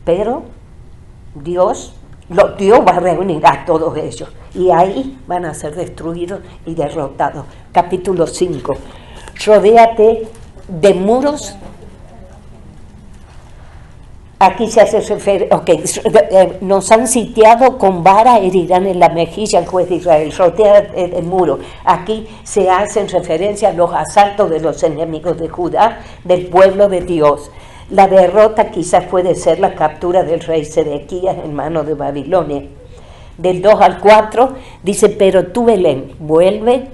Pero Dios va a reunir a todos ellos y ahí van a ser destruidos y derrotados. Capítulo 5. Rodéate de muros. Aquí se hace referencia, nos han sitiado con vara, herirán en la mejilla al juez de Israel. Rodéate de muro. Aquí se hacen referencia a los asaltos de los enemigos de Judá, del pueblo de Dios. La derrota quizás puede ser la captura del rey Sedequías en manos de Babilonia. Del 2 al 4 dice, pero tú, Belén, vuelve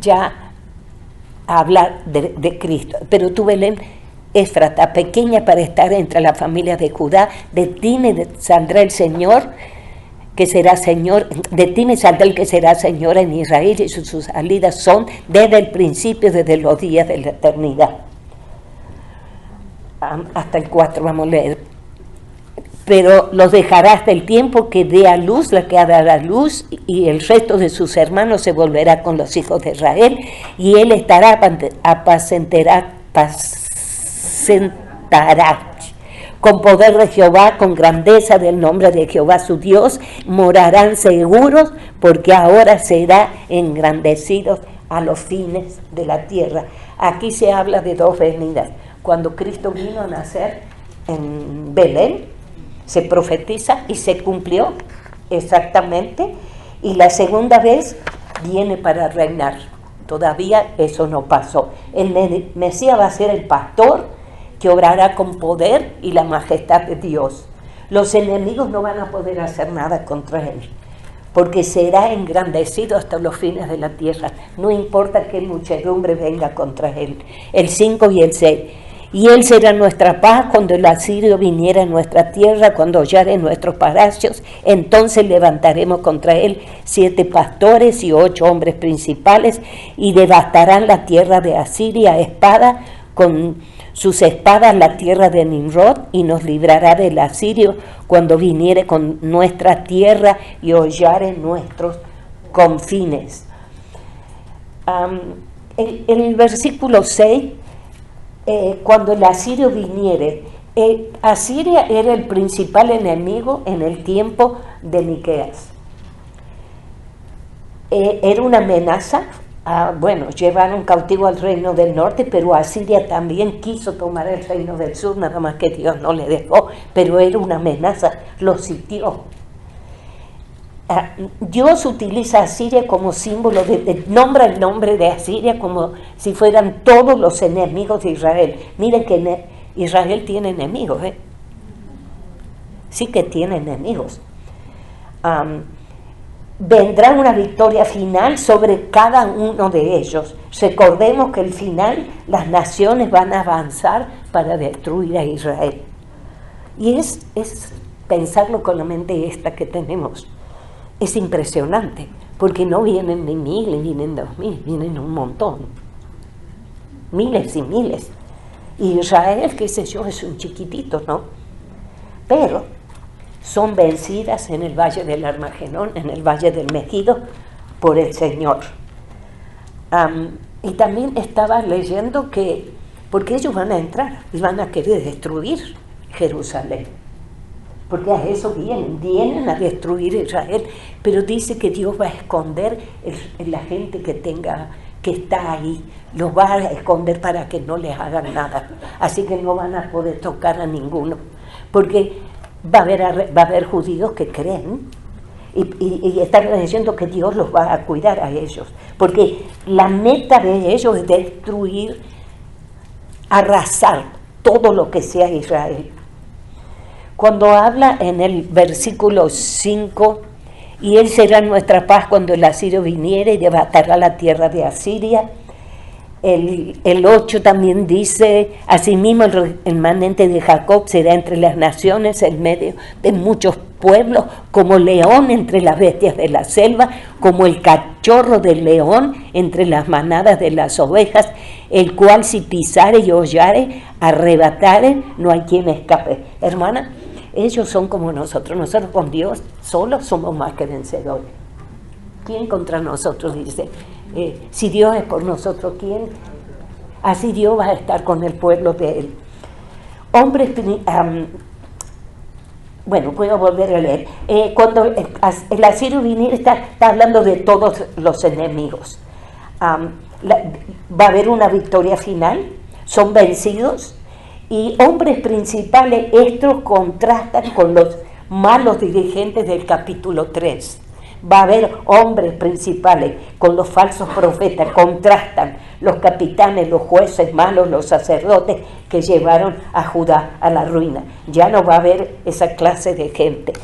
ya a hablar de Cristo. Pero tú, Belén, Éfrata, pequeña para estar entre la familia de Judá, de ti me saldrá el Señor, que será Señor, de ti me saldrá el que será Señor en Israel, y sus salidas son desde el principio, desde los días de la eternidad. Hasta el 4 vamos a leer. Pero los dejará hasta el tiempo que dé a luz la que ha dado a luz, y el resto de sus hermanos se volverá con los hijos de Israel, y él estará apacentará con poder de Jehová, con grandeza del nombre de Jehová su Dios, morarán seguros, porque ahora será engrandecidos a los fines de la tierra. Aquí se habla de dos venidas. Cuando Cristo vino a nacer en Belén, se profetiza y se cumplió exactamente, y la segunda vez viene para reinar. Todavía eso no pasó. El Mesías va a ser el pastor que obrará con poder y la majestad de Dios. Los enemigos no van a poder hacer nada contra él, porque será engrandecido hasta los fines de la tierra. No importa qué muchedumbre venga contra él. El 5 y el 6. Y él será nuestra paz cuando el asirio viniera a nuestra tierra, cuando hollare nuestros palacios. Entonces levantaremos contra él 7 pastores y 8 hombres principales, y devastarán la tierra de Asiria a espada, con sus espadas la tierra de Nimrod, y nos librará del asirio cuando viniere con nuestra tierra y hollare nuestros confines. El versículo 6, cuando el asirio viniere, Asiria era el principal enemigo en el tiempo de Miqueas. Era una amenaza. Bueno, llevaron cautivo al reino del norte, pero Asiria también quiso tomar el reino del sur, nada más que Dios no le dejó, pero era una amenaza, lo sitió. Dios utiliza a Asiria como símbolo, nombra el nombre de Asiria como si fueran todos los enemigos de Israel. Miren que Israel tiene enemigos, sí que tiene enemigos. Vendrá una victoria final sobre cada uno de ellos. Recordemos que al final las naciones van a avanzar para destruir a Israel. Y es pensarlo con la mente esta que tenemos. Es impresionante, porque no vienen ni 1000, ni vienen 2000, vienen un montón. Miles y miles. Y Israel, qué sé yo, es un chiquitito, ¿no? Pero son vencidas en el valle del Armagedón, en el valle del Megido, por el Señor. Y también estaba leyendo que, porque ellos van a entrar y van a querer destruir Jerusalén, porque a eso vienen a destruir Israel, pero dice que Dios va a esconder la gente que está ahí, los va a esconder para que no les hagan nada, así que no van a poder tocar a ninguno, porque va a haber judíos que creen y están diciendo que Dios los va a cuidar a ellos, porque la meta de ellos es destruir, arrasar todo lo que sea Israel. Cuando habla en el versículo 5, y él será nuestra paz cuando el asirio viniere y devastará la tierra de Asiria. El 8 también dice, asimismo el remanente de Jacob será entre las naciones, en medio de muchos pueblos, como león entre las bestias de la selva, como el cachorro del león entre las manadas de las ovejas, el cual si pisare y hollare, arrebatare, no hay quien escape. Hermana, ellos son como nosotros con Dios solos somos más que vencedores. ¿Quién contra nosotros? Dice, si Dios es por nosotros, ¿quién? Así Dios va a estar con el pueblo de él. Hombres, bueno, puedo volver a leer. Cuando el asirio viniere está hablando de todos los enemigos. Va a haber una victoria final, son vencidos, y hombres principales, estos contrastan con los malos dirigentes del capítulo 3. Va a haber hombres principales con los falsos profetas, contrastan los capitanes, los jueces malos, los sacerdotes que llevaron a Judá a la ruina. Ya no va a haber esa clase de gente.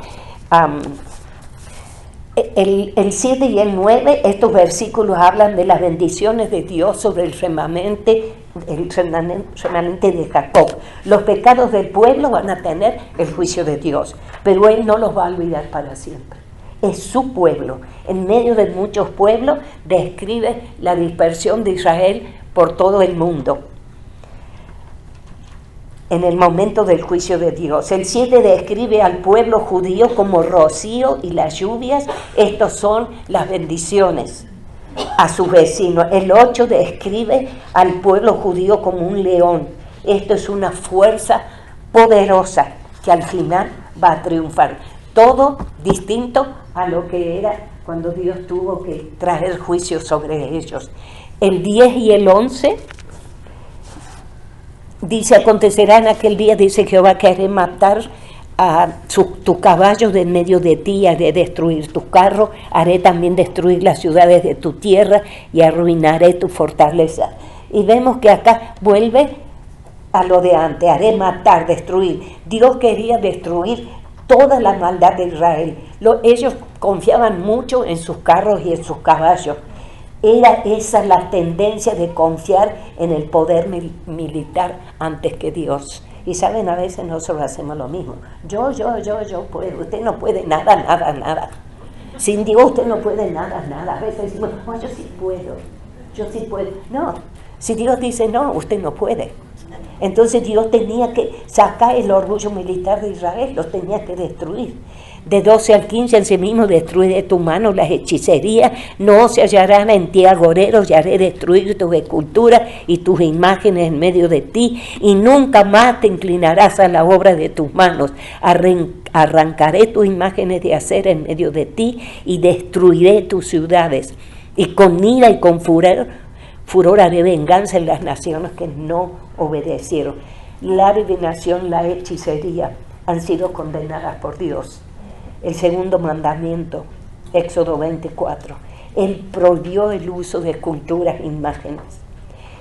El 7 y el 9, estos versículos hablan de las bendiciones de Dios sobre el remanente de Jacob. Los pecados del pueblo van a tener el juicio de Dios, pero Él no los va a olvidar para siempre. Es su pueblo. En medio de muchos pueblos describe la dispersión de Israel por todo el mundo en el momento del juicio de Dios. El 7 describe al pueblo judío como rocío y las lluvias. Estos son las bendiciones a sus vecinos. El 8 describe al pueblo judío como un león. Esto es una fuerza poderosa que al final va a triunfar. Todo distinto a lo que era cuando Dios tuvo que traer juicio sobre ellos. El 10 y el 11 dice, acontecerá en aquel día, dice Jehová, que haré matar a tu caballo de en medio de ti, haré destruir tu carro, haré también destruir las ciudades de tu tierra y arruinaré tu fortaleza. Y vemos que acá vuelve a lo de antes, haré matar, destruir. Dios quería destruir toda la maldad de Israel. Ellos confiaban mucho en sus carros y en sus caballos. Era esa la tendencia de confiar en el poder militar antes que Dios. Y saben, a veces nosotros hacemos lo mismo. Yo puedo. Usted no puede nada. Sin Dios usted no puede nada. A veces decimos, oh, yo sí puedo. No, si Dios dice no, usted no puede. Entonces Dios tenía que sacar el orgullo militar de Israel, los tenía que destruir. De 12 al 15, en sí mismo destruir de tu mano las hechicerías, no se hallarán en ti agoreros, y haré destruir tus esculturas y tus imágenes en medio de ti, y nunca más te inclinarás a la obra de tus manos. Arrancaré tus imágenes de acera en medio de ti, y destruiré tus ciudades, y con ira y con furor haré venganza en las naciones que no obedecieron. La adivinación, la hechicería han sido condenadas por Dios. El segundo mandamiento, Éxodo 24, Él prohibió el uso de esculturas e imágenes.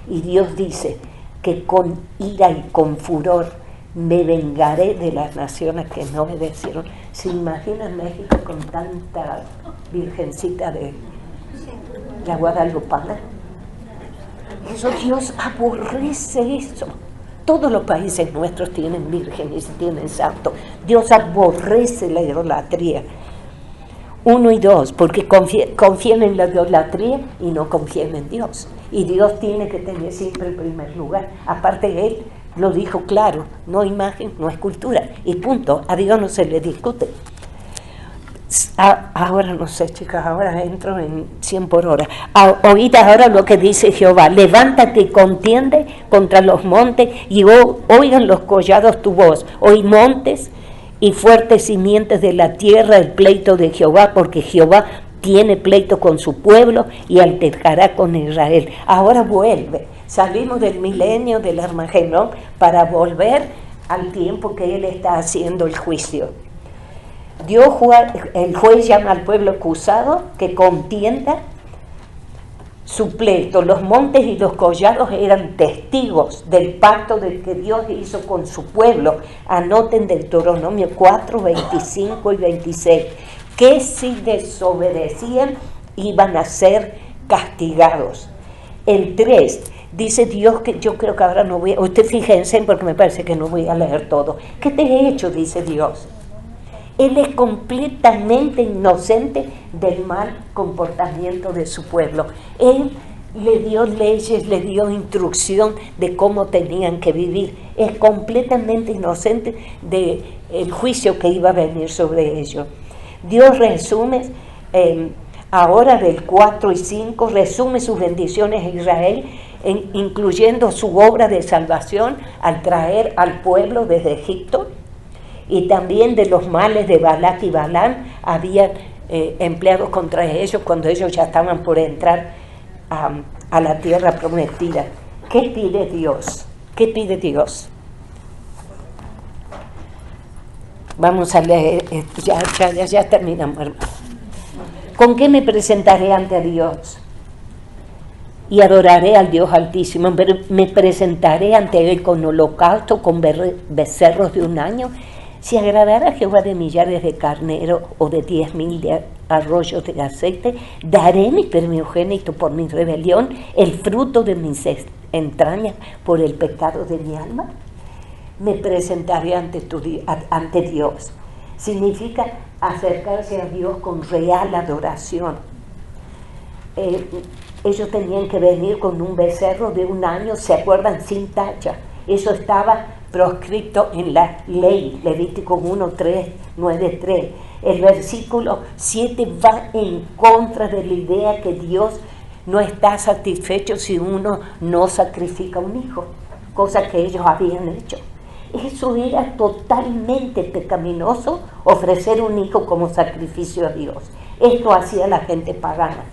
Y Dios dice que con ira y con furor me vengaré de las naciones que no obedecieron. ¿Se imaginan México con tanta virgencita de la Guadalupana? Eso, Dios aborrece eso. Todos los países nuestros tienen vírgenes y tienen santos. Dios aborrece la idolatría. 1 y 2, porque confían en la idolatría y no confían en Dios. Y Dios tiene que tener siempre el primer lugar. Aparte, Él lo dijo claro, no imagen, no escultura, y punto, a Dios no se le discute. Ahora no sé, chicas, ahora entro en 100 por hora. Oíd ahora lo que dice Jehová: levántate y contiende contra los montes, y oigan los collados tu voz. Oí montes y fuertes simientes de la tierra el pleito de Jehová, porque Jehová tiene pleito con su pueblo y altercará con Israel. Ahora vuelve. Salimos del milenio del Armagedón para volver al tiempo que Él está haciendo el juicio. El juez llama al pueblo acusado que contienda su pleito. Los montes y los collados eran testigos del pacto que Dios hizo con su pueblo. Anoten Deuteronomio 4, 25 y 26, que si desobedecían iban a ser castigados. El 3, dice Dios, que yo creo que ahora no voy a... Usted fíjense, porque me parece que no voy a leer todo. ¿Qué te he hecho?, dice Dios. Él es completamente inocente del mal comportamiento de su pueblo. Él le dio leyes, le dio instrucción de cómo tenían que vivir. Es completamente inocente del juicio que iba a venir sobre ellos. Dios resume, ahora del 4 y 5, resume sus bendiciones a Israel, incluyendo su obra de salvación al traer al pueblo desde Egipto, y también de los males de Balac y Balaam habían empleados contra ellos cuando ellos ya estaban por entrar a la tierra prometida. ¿Qué pide Dios? ¿Qué pide Dios? Vamos a leer, ya terminamos, hermano. ¿Con qué me presentaré ante Dios? Y adoraré al Dios Altísimo. Me presentaré ante Él con holocausto, con becerros de un año. Si agradara a Jehová de millares de carneros o de 10,000 de arroyos de aceite, daré mi primogénito por mi rebelión, el fruto de mis entrañas por el pecado de mi alma. Me presentaré ante Dios. Significa acercarse a Dios con real adoración. Ellos tenían que venir con un becerro de un año, ¿se acuerdan? Sin tacha. Eso estaba proscrito en la ley, Levítico 1, 3, 9, 3. El versículo 7 va en contra de la idea que Dios no está satisfecho si uno no sacrifica un hijo, cosa que ellos habían hecho. Eso era totalmente pecaminoso, ofrecer un hijo como sacrificio a Dios. Esto hacía la gente pagana.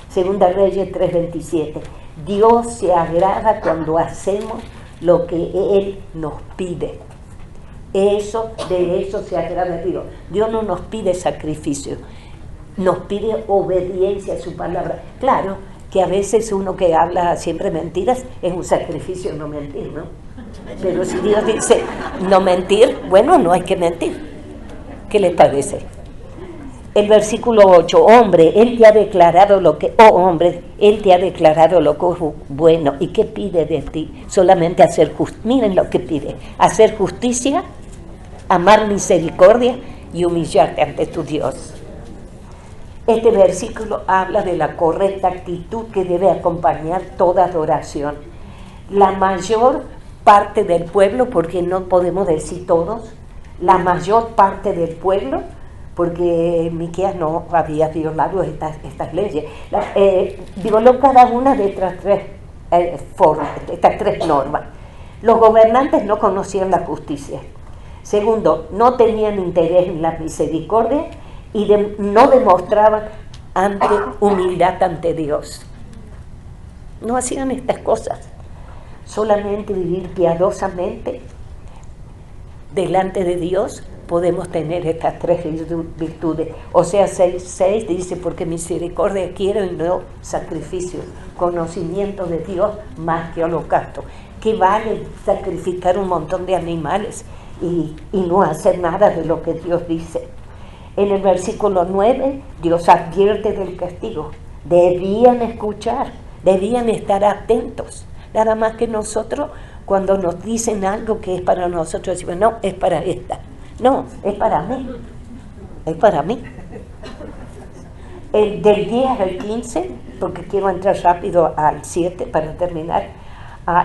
Segunda Reyes 3:27. Dios se agrada cuando hacemos lo que Él nos pide. De eso se agrada Dios. Dios no nos pide sacrificio, nos pide obediencia a su palabra. Claro que a veces uno que habla siempre mentiras es un sacrificio no mentir, ¿no? Pero si Dios dice no mentir, bueno, no hay que mentir. ¿Qué les parece? El versículo 8, hombre, Él te ha declarado lo que, Él te ha declarado lo que es bueno. ¿Y qué pide de ti? Solamente hacer justicia. Miren lo que pide: hacer justicia, amar misericordia y humillarte ante tu Dios. Este versículo habla de la correcta actitud que debe acompañar toda adoración. La mayor parte del pueblo, porque no podemos decir todos, la mayor parte del pueblo, porque Miqueas no había violado estas leyes, violó cada una de estas tres normas. Los gobernantes no conocían la justicia. Segundo, no tenían interés en la misericordia y no demostraban humildad ante Dios. No hacían estas cosas. Solamente vivir piadosamente delante de Dios podemos tener estas tres virtudes. O sea, 6:6 dice: porque misericordia quiero y no sacrificio, conocimiento de Dios más que holocausto. ¿Qué vale sacrificar un montón de animales y no hacer nada de lo que Dios dice? En el versículo 9, Dios advierte del castigo. Debían escuchar, debían estar atentos. Nada más que nosotros, cuando nos dicen algo que es para nosotros, decimos: no, es para esta. No, es para mí. Es para mí. Del 10 al 15, porque quiero entrar rápido al 7 para terminar.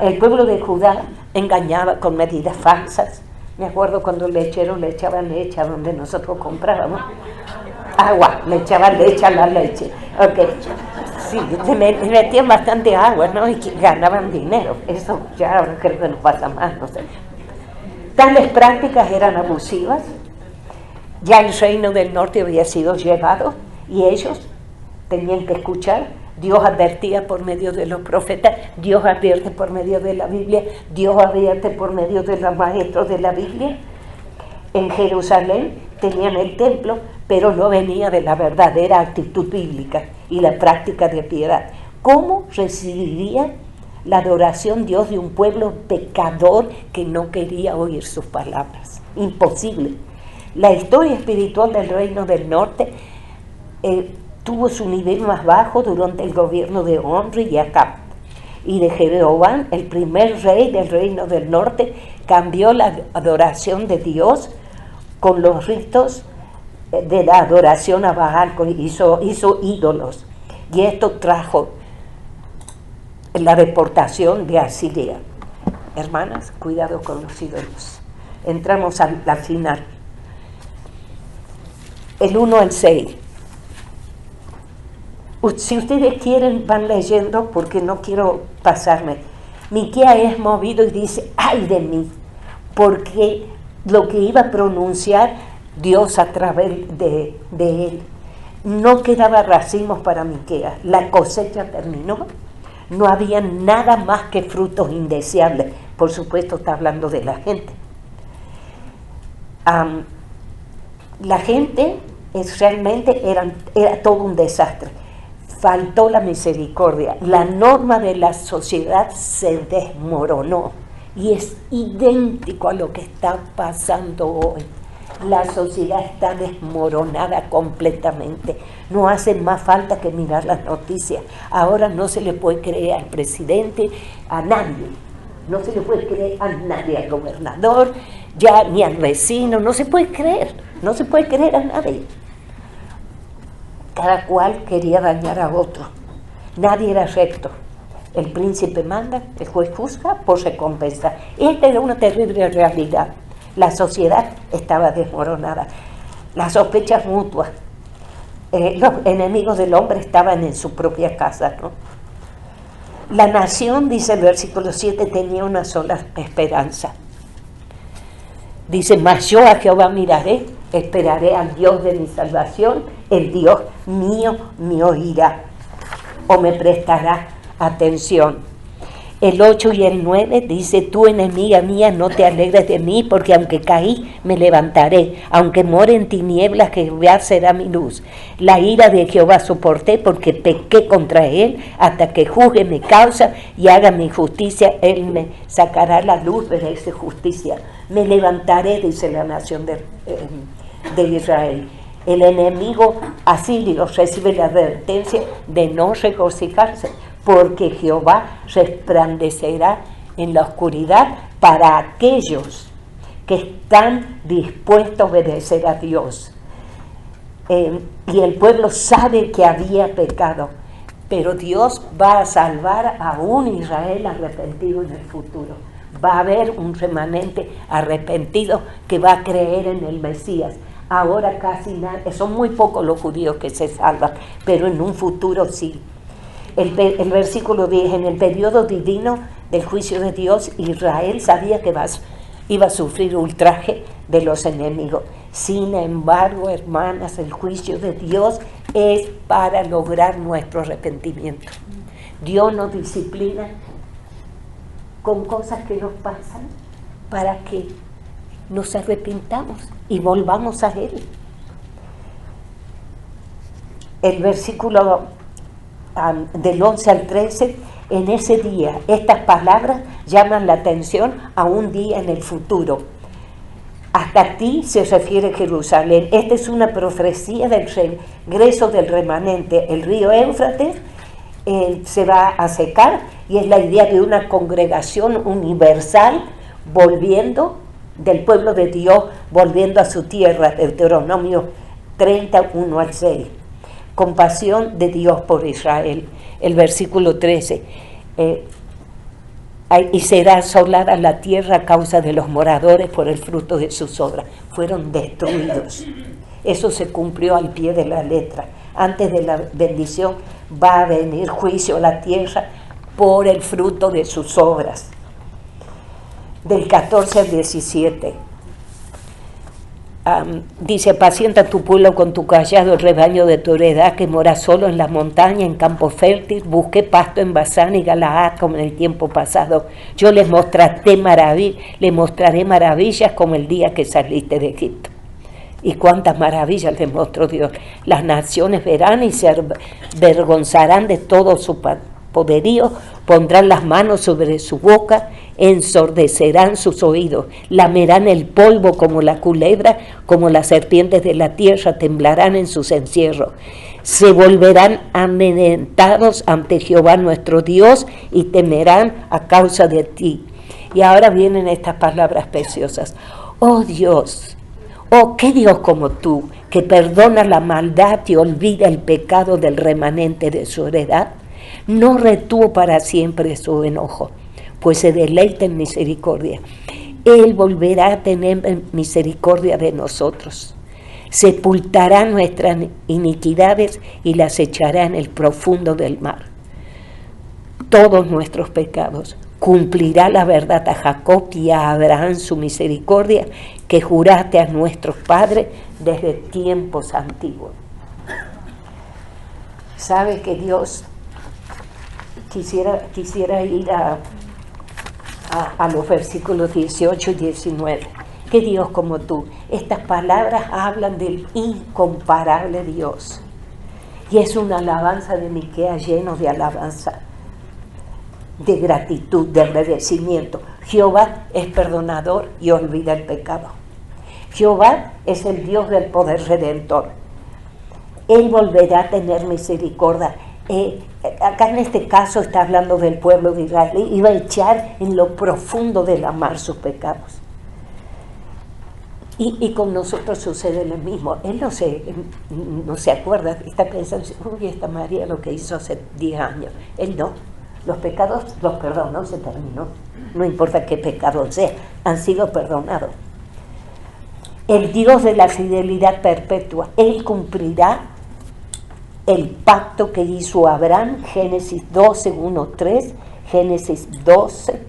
El pueblo de Judá engañaba con medidas falsas. Me acuerdo cuando el lechero le echaba leche a donde nosotros comprábamos. Agua, le echaban leche a la leche. Okay. Sí, metían bastante agua, ¿no? Y ganaban dinero. Eso ya ahora creo que no pasa más, no sé. Tales prácticas eran abusivas. Ya el reino del norte había sido llevado y ellos tenían que escuchar. Dios advertía por medio de los profetas, Dios advierte por medio de la Biblia, Dios advierte por medio de los maestros de la Biblia. En Jerusalén tenían el templo, pero no venía de la verdadera actitud bíblica y la práctica de piedad. ¿Cómo recibiría la adoración Dios de un pueblo pecador que no quería oír sus palabras? Imposible. La historia espiritual del reino del norte tuvo su nivel más bajo durante el gobierno de Omri y Acab. Y de Jeroboam, el primer rey del reino del norte, cambió la adoración de Dios con los ritos de la adoración a Baal, hizo ídolos. Y esto trajo la deportación de Asiria. Hermanas, cuidado con los ídolos. Entramos al final. El 1 al 6. Si ustedes quieren, van leyendo porque no quiero pasarme. Miqueas es movido y dice, ¡ay de mí! Porque lo que iba a pronunciar Dios a través de él, no quedaba racimos para Miqueas. La cosecha terminó, no había nada más que frutos indeseables. Por supuesto está hablando de la gente. La gente realmente era todo un desastre. Faltó la misericordia. La norma de la sociedad se desmoronó y es idéntico a lo que está pasando hoy. La sociedad está desmoronada completamente. No hace más falta que mirar las noticias. Ahora no se le puede creer al presidente, a nadie. No se le puede creer a nadie, al gobernador, ya ni al vecino. No se puede creer. No se puede creer a nadie. Cada cual quería dañar a otro. Nadie era recto. El príncipe manda, el juez juzga por recompensa. Esta era una terrible realidad. La sociedad estaba desmoronada. Las sospechas mutuas. Los enemigos del hombre estaban en su propia casa, ¿no? La nación, dice el versículo 7, tenía una sola esperanza. Dice, mas yo a Jehová miraré, esperaré al Dios de mi salvación, el Dios mío me oirá o me prestará atención. El 8 y el 9 dice, tú enemiga mía, no te alegres de mí, porque aunque caí, me levantaré. Aunque more en tinieblas, Jehová será mi luz. La ira de Jehová soporté, porque pequé contra él, hasta que juzgue mi causa y haga mi justicia. Él me sacará la luz de esa justicia. Me levantaré, dice la nación de Israel. El enemigo asirio recibe la advertencia de no regocijarse, porque Jehová resplandecerá en la oscuridad para aquellos que están dispuestos a obedecer a Dios. Y el pueblo sabe que había pecado, pero Dios va a salvar a un Israel arrepentido en el futuro. Va a haber un remanente arrepentido que va a creer en el Mesías. Ahora casi nada, son muy pocos los judíos que se salvan, pero en un futuro sí. El versículo 10, en el periodo divino del juicio de Dios, Israel sabía que iba a sufrir ultraje de los enemigos. Sin embargo, hermanas, el juicio de Dios es para lograr nuestro arrepentimiento. Dios nos disciplina con cosas que nos pasan para que nos arrepintamos y volvamos a Él. El versículo del 11 al 13, en ese día, estas palabras llaman la atención a un día en el futuro. Hasta ti se refiere Jerusalén. Esta es una profecía del regreso del remanente. El río Éufrates se va a secar y es la idea de una congregación universal volviendo del pueblo de Dios, volviendo a su tierra. Deuteronomio 31 al 6. Compasión de Dios por Israel. El versículo 13. y será asolada la tierra a causa de los moradores por el fruto de sus obras. Fueron destruidos. Eso se cumplió al pie de la letra. Antes de la bendición va a venir juicio a la tierra por el fruto de sus obras. Del 14 al 17. Dice: apacienta tu pueblo con tu callado, el rebaño de tu heredad que mora solo en las montañas, en campo fértil. Busqué pasto en Basán y Galaad como en el tiempo pasado. Yo les mostraré maravillas como el día que saliste de Egipto. Y cuántas maravillas les mostró Dios. Las naciones verán y se avergonzarán de todo su poderío, pondrán las manos sobre su boca, ensordecerán sus oídos, lamerán el polvo como la culebra, como las serpientes de la tierra, temblarán en sus encierros. Se volverán amedrentados ante Jehová nuestro Dios y temerán a causa de ti. Y ahora vienen estas palabras preciosas. Oh Dios, oh, qué Dios como tú, que perdona la maldad y olvida el pecado del remanente de su heredad. No retuvo para siempre su enojo, pues se deleita en misericordia. Él volverá a tener misericordia de nosotros. Sepultará nuestras iniquidades y las echará en el profundo del mar. Todos nuestros pecados. Cumplirá la verdad a Jacob y a Abraham su misericordia, que juraste a nuestros padres desde tiempos antiguos. ¿Sabe que Dios quisiera ir a los versículos 18 y 19? Que Dios como tú. Estas palabras hablan del incomparable Dios. Y es una alabanza de Miqueas lleno de alabanza, de gratitud, de agradecimiento. Jehová es perdonador y olvida el pecado. Jehová es el Dios del poder redentor. Él volverá a tener misericordia. Acá en este caso está hablando del pueblo de Israel. Iba a echar en lo profundo del mar sus pecados. Y con nosotros sucede lo mismo. Él no se acuerda, está pensando, uy, esta María lo que hizo hace 10 años. Él no. Los pecados los perdonó, se terminó. No importa qué pecado sea, han sido perdonados. El Dios de la fidelidad perpetua, Él cumplirá el pacto que hizo Abraham, Génesis 12, 1, 3, Génesis 12,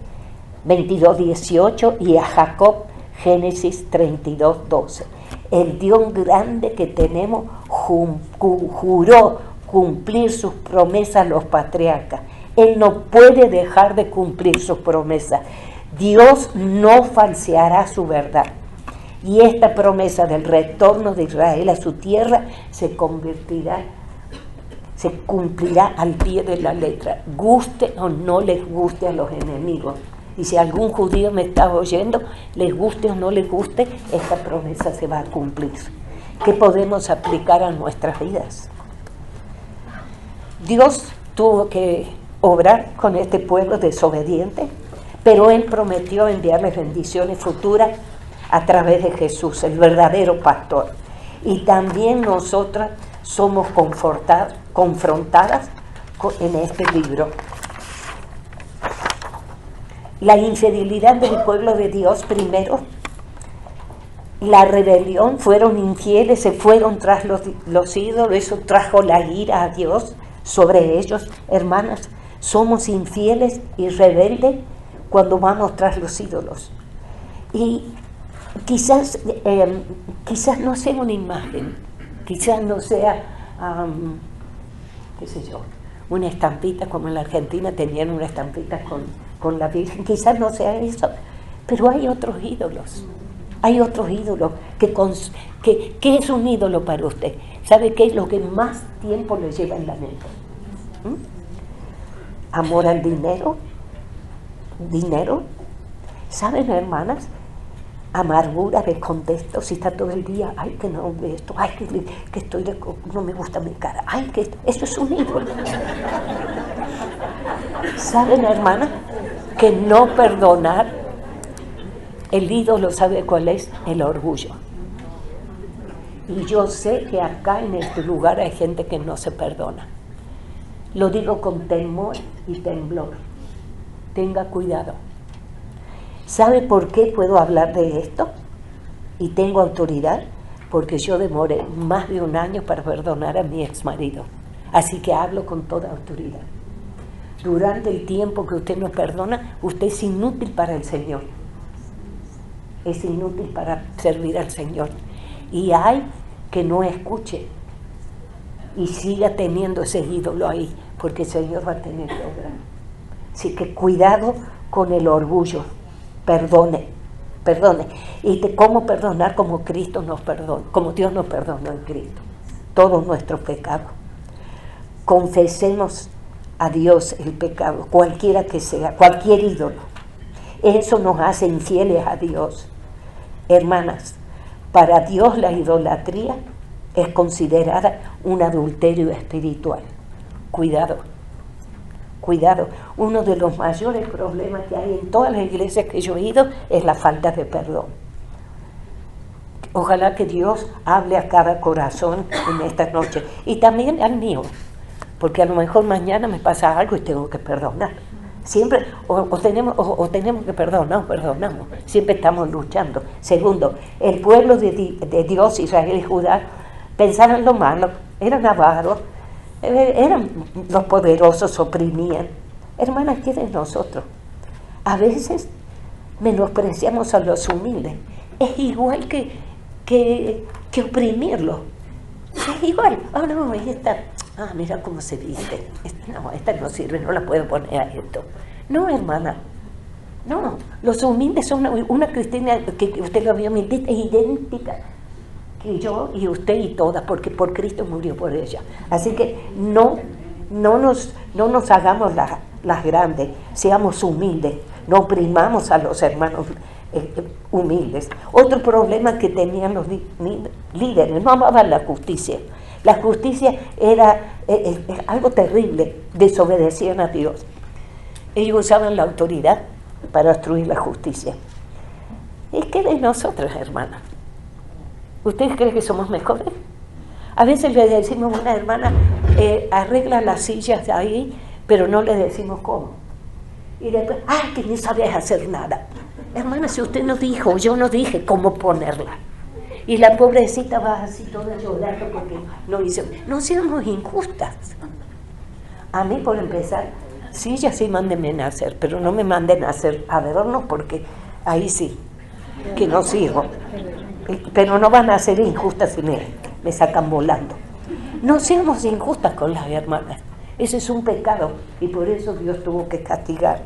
22, 18, y a Jacob, Génesis 32, 12. El Dios grande que tenemos juró cumplir sus promesas a los patriarcas. Él no puede dejar de cumplir sus promesas. Dios no falseará su verdad. Y esta promesa del retorno de Israel a su tierra se cumplirá al pie de la letra, guste o no les guste a los enemigos. Y si algún judío me está oyendo, les guste o no les guste, esta promesa se va a cumplir. ¿Qué podemos aplicar a nuestras vidas? Dios tuvo que obrar con este pueblo desobediente, pero Él prometió enviarles bendiciones futuras a través de Jesús, el verdadero pastor. Y también nosotras somos confrontadas en este libro. La infidelidad del pueblo de Dios primero, la rebelión, fueron infieles, se fueron tras los ídolos, eso trajo la ira a Dios sobre ellos. Hermanas, somos infieles y rebeldes cuando vamos tras los ídolos. Y quizás no sea una imagen, quizás no sea, qué sé yo, una estampita, como en la Argentina tenían una estampita con la Virgen, quizás no sea eso, pero hay otros ídolos. Hay otros ídolos. ¿Qué es un ídolo para usted? ¿Sabe qué es lo que más tiempo le lleva en la mente? Amor al dinero. Dinero. ¿Saben, hermanas? Amargura, descontento, si está todo el día, ay, que no ve esto, ay, que estoy no me gusta mi cara, ay, que eso es un ídolo. ¿Saben, hermana? Que no perdonar, el ídolo, ¿sabe cuál es? El orgullo. Y yo sé que acá en este lugar hay gente que no se perdona. Lo digo con temor y temblor. tenga cuidado. ¿Sabe por qué puedo hablar de esto? Y tengo autoridad, porque yo demoré más de 1 año para perdonar a mi exmarido. Así que hablo con toda autoridad. Durante el tiempo que usted no perdona, usted es inútil para el Señor. Es inútil para servir al Señor. Y hay que no escuche y siga teniendo ese ídolo ahí, porque el Señor va a tener que obrar. Así que cuidado con el orgullo. Perdone. Y cómo perdonar como Cristo nos perdona, como Dios nos perdonó en Cristo. Todos nuestros pecados. Confesemos a Dios el pecado, cualquiera que sea, cualquier ídolo. Eso nos hace infieles a Dios. Hermanas, para Dios la idolatría es considerada un adulterio espiritual. Cuidado. Uno de los mayores problemas que hay en todas las iglesias que yo he ido es la falta de perdón. Ojalá que Dios hable a cada corazón en esta noche y también al mío, porque a lo mejor mañana me pasa algo y tengo que perdonar. Siempre o tenemos que perdonar o perdonamos. Siempre estamos luchando. Segundo, el pueblo de Dios, Israel y Judá, pensaban lo malo, eran avaros, eran los poderosos, oprimían. Hermanas, ¿qué de nosotros? A veces menospreciamos a los humildes. Es igual que oprimirlos. Es igual. Oh, no, ahí está. Ah, mira cómo se viste. Esta no sirve, no la puedo poner a esto. No, hermana. No, los humildes son una cristiana que usted lo vio, es idéntica que yo y usted y todas, porque por Cristo murió por ella. Así que no nos hagamos las grandes, seamos humildes, no oprimamos a los hermanos humildes. Otro problema que tenían los líderes, no amaban la justicia. La justicia era algo terrible, desobedecían a Dios. Ellos usaban la autoridad para destruir la justicia. ¿Y qué de nosotros, hermanas? ¿Ustedes creen que somos mejores? A veces le decimos a una hermana, arregla las sillas de ahí, pero no le decimos cómo. Y después, que no sabes hacer nada. Hermana, si usted no dijo, yo no dije cómo ponerla. Y la pobrecita va así toda llorando porque no hizo. No seamos injustas. A mí, por empezar, sí, ya sí mándenme a hacer, pero no me manden a hacer adornos porque ahí sí, que no sirvo. Pero no van a ser injustas si me sacan volando. No seamos injustas con las hermanas. Ese es un pecado y por eso Dios tuvo que castigar.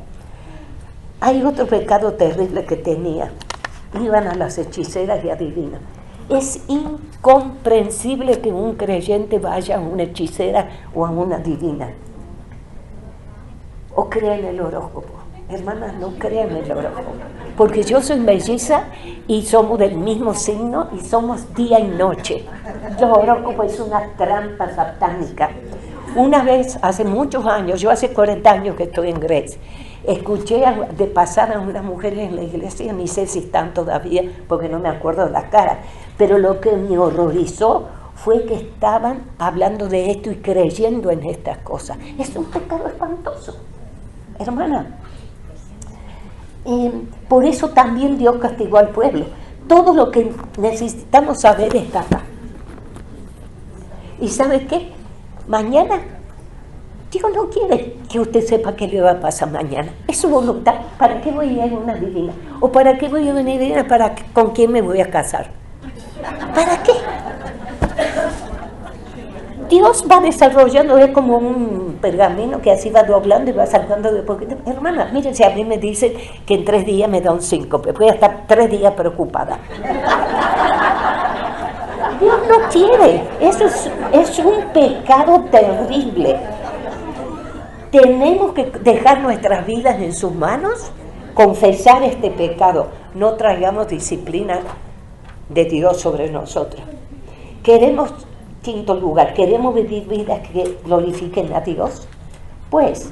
Hay otro pecado terrible que tenía. Iban a las hechiceras y adivinas. Es incomprensible que un creyente vaya a una hechicera o a una adivina. O crea en el horóscopo. Hermanas, no crean en el horóscopo. Porque yo soy melliza y somos del mismo signo y somos día y noche. El horóscopo es una trampa satánica. Una vez, hace muchos años, yo hace 40 años que estoy en Grecia, escuché de pasar a unas mujeres en la iglesia, ni sé si están todavía, porque no me acuerdo de la cara, pero lo que me horrorizó fue que estaban hablando de esto y creyendo en estas cosas. Es un pecado espantoso, hermana. Por eso también Dios castigó al pueblo. Todo lo que necesitamos saber está acá. ¿Y sabe qué? Mañana Dios no quiere que usted sepa qué le va a pasar mañana. Es su voluntad. ¿Para qué voy a ir a una divina? ¿O para qué voy a una divina? ¿Con quién me voy a casar? ¿Para qué? Dios va desarrollando, es como un pergamino que así va doblando y va sacando de poquito. Hermana, miren, si a mí me dicen que en 3 días me da un síncope, voy a estar 3 días preocupada. Dios no quiere. Eso es un pecado terrible. Tenemos que dejar nuestras vidas en sus manos, confesar este pecado. No traigamos disciplina de Dios sobre nosotros. Queremos, quinto lugar, queremos vivir vidas que glorifiquen a Dios. Pues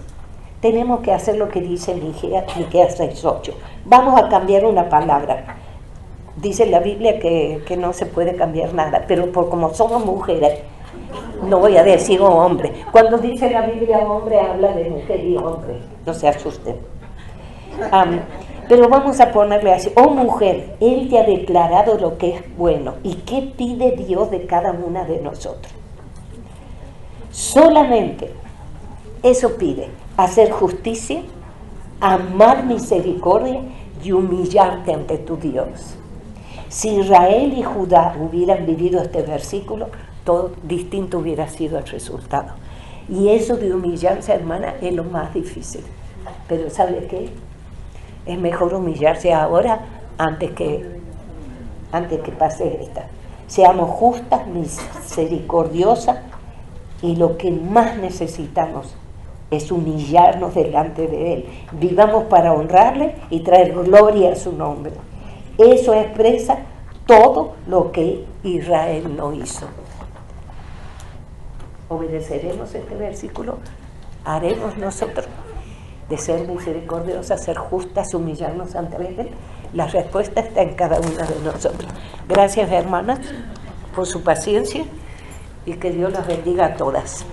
tenemos que hacer lo que dice Miqueas 6:8. Vamos a cambiar una palabra. Dice la Biblia que no se puede cambiar nada, pero como somos mujeres, no voy a decir hombre. Cuando dice la Biblia hombre, habla de mujer y hombre, no se asusten. Pero vamos a ponerle así: oh mujer, Él te ha declarado lo que es bueno. ¿Y qué pide Dios de cada una de nosotros? Solamente eso pide: hacer justicia, amar misericordia y humillarte ante tu Dios. Si Israel y Judá hubieran vivido este versículo, todo distinto hubiera sido el resultado. Y eso de humillarse, hermana, es lo más difícil. Pero ¿sabe qué? Es mejor humillarse ahora antes que pase esta. Seamos justas, misericordiosas, y lo que más necesitamos es humillarnos delante de Él. Vivamos para honrarle y traer gloria a su nombre. Eso expresa todo lo que Israel no hizo. ¿Obedeceremos este versículo? ¿Haremos nosotros de ser misericordiosas, ser justas, humillarnos ante Él? La respuesta está en cada una de nosotros. Gracias, hermanas, por su paciencia, y que Dios las bendiga a todas.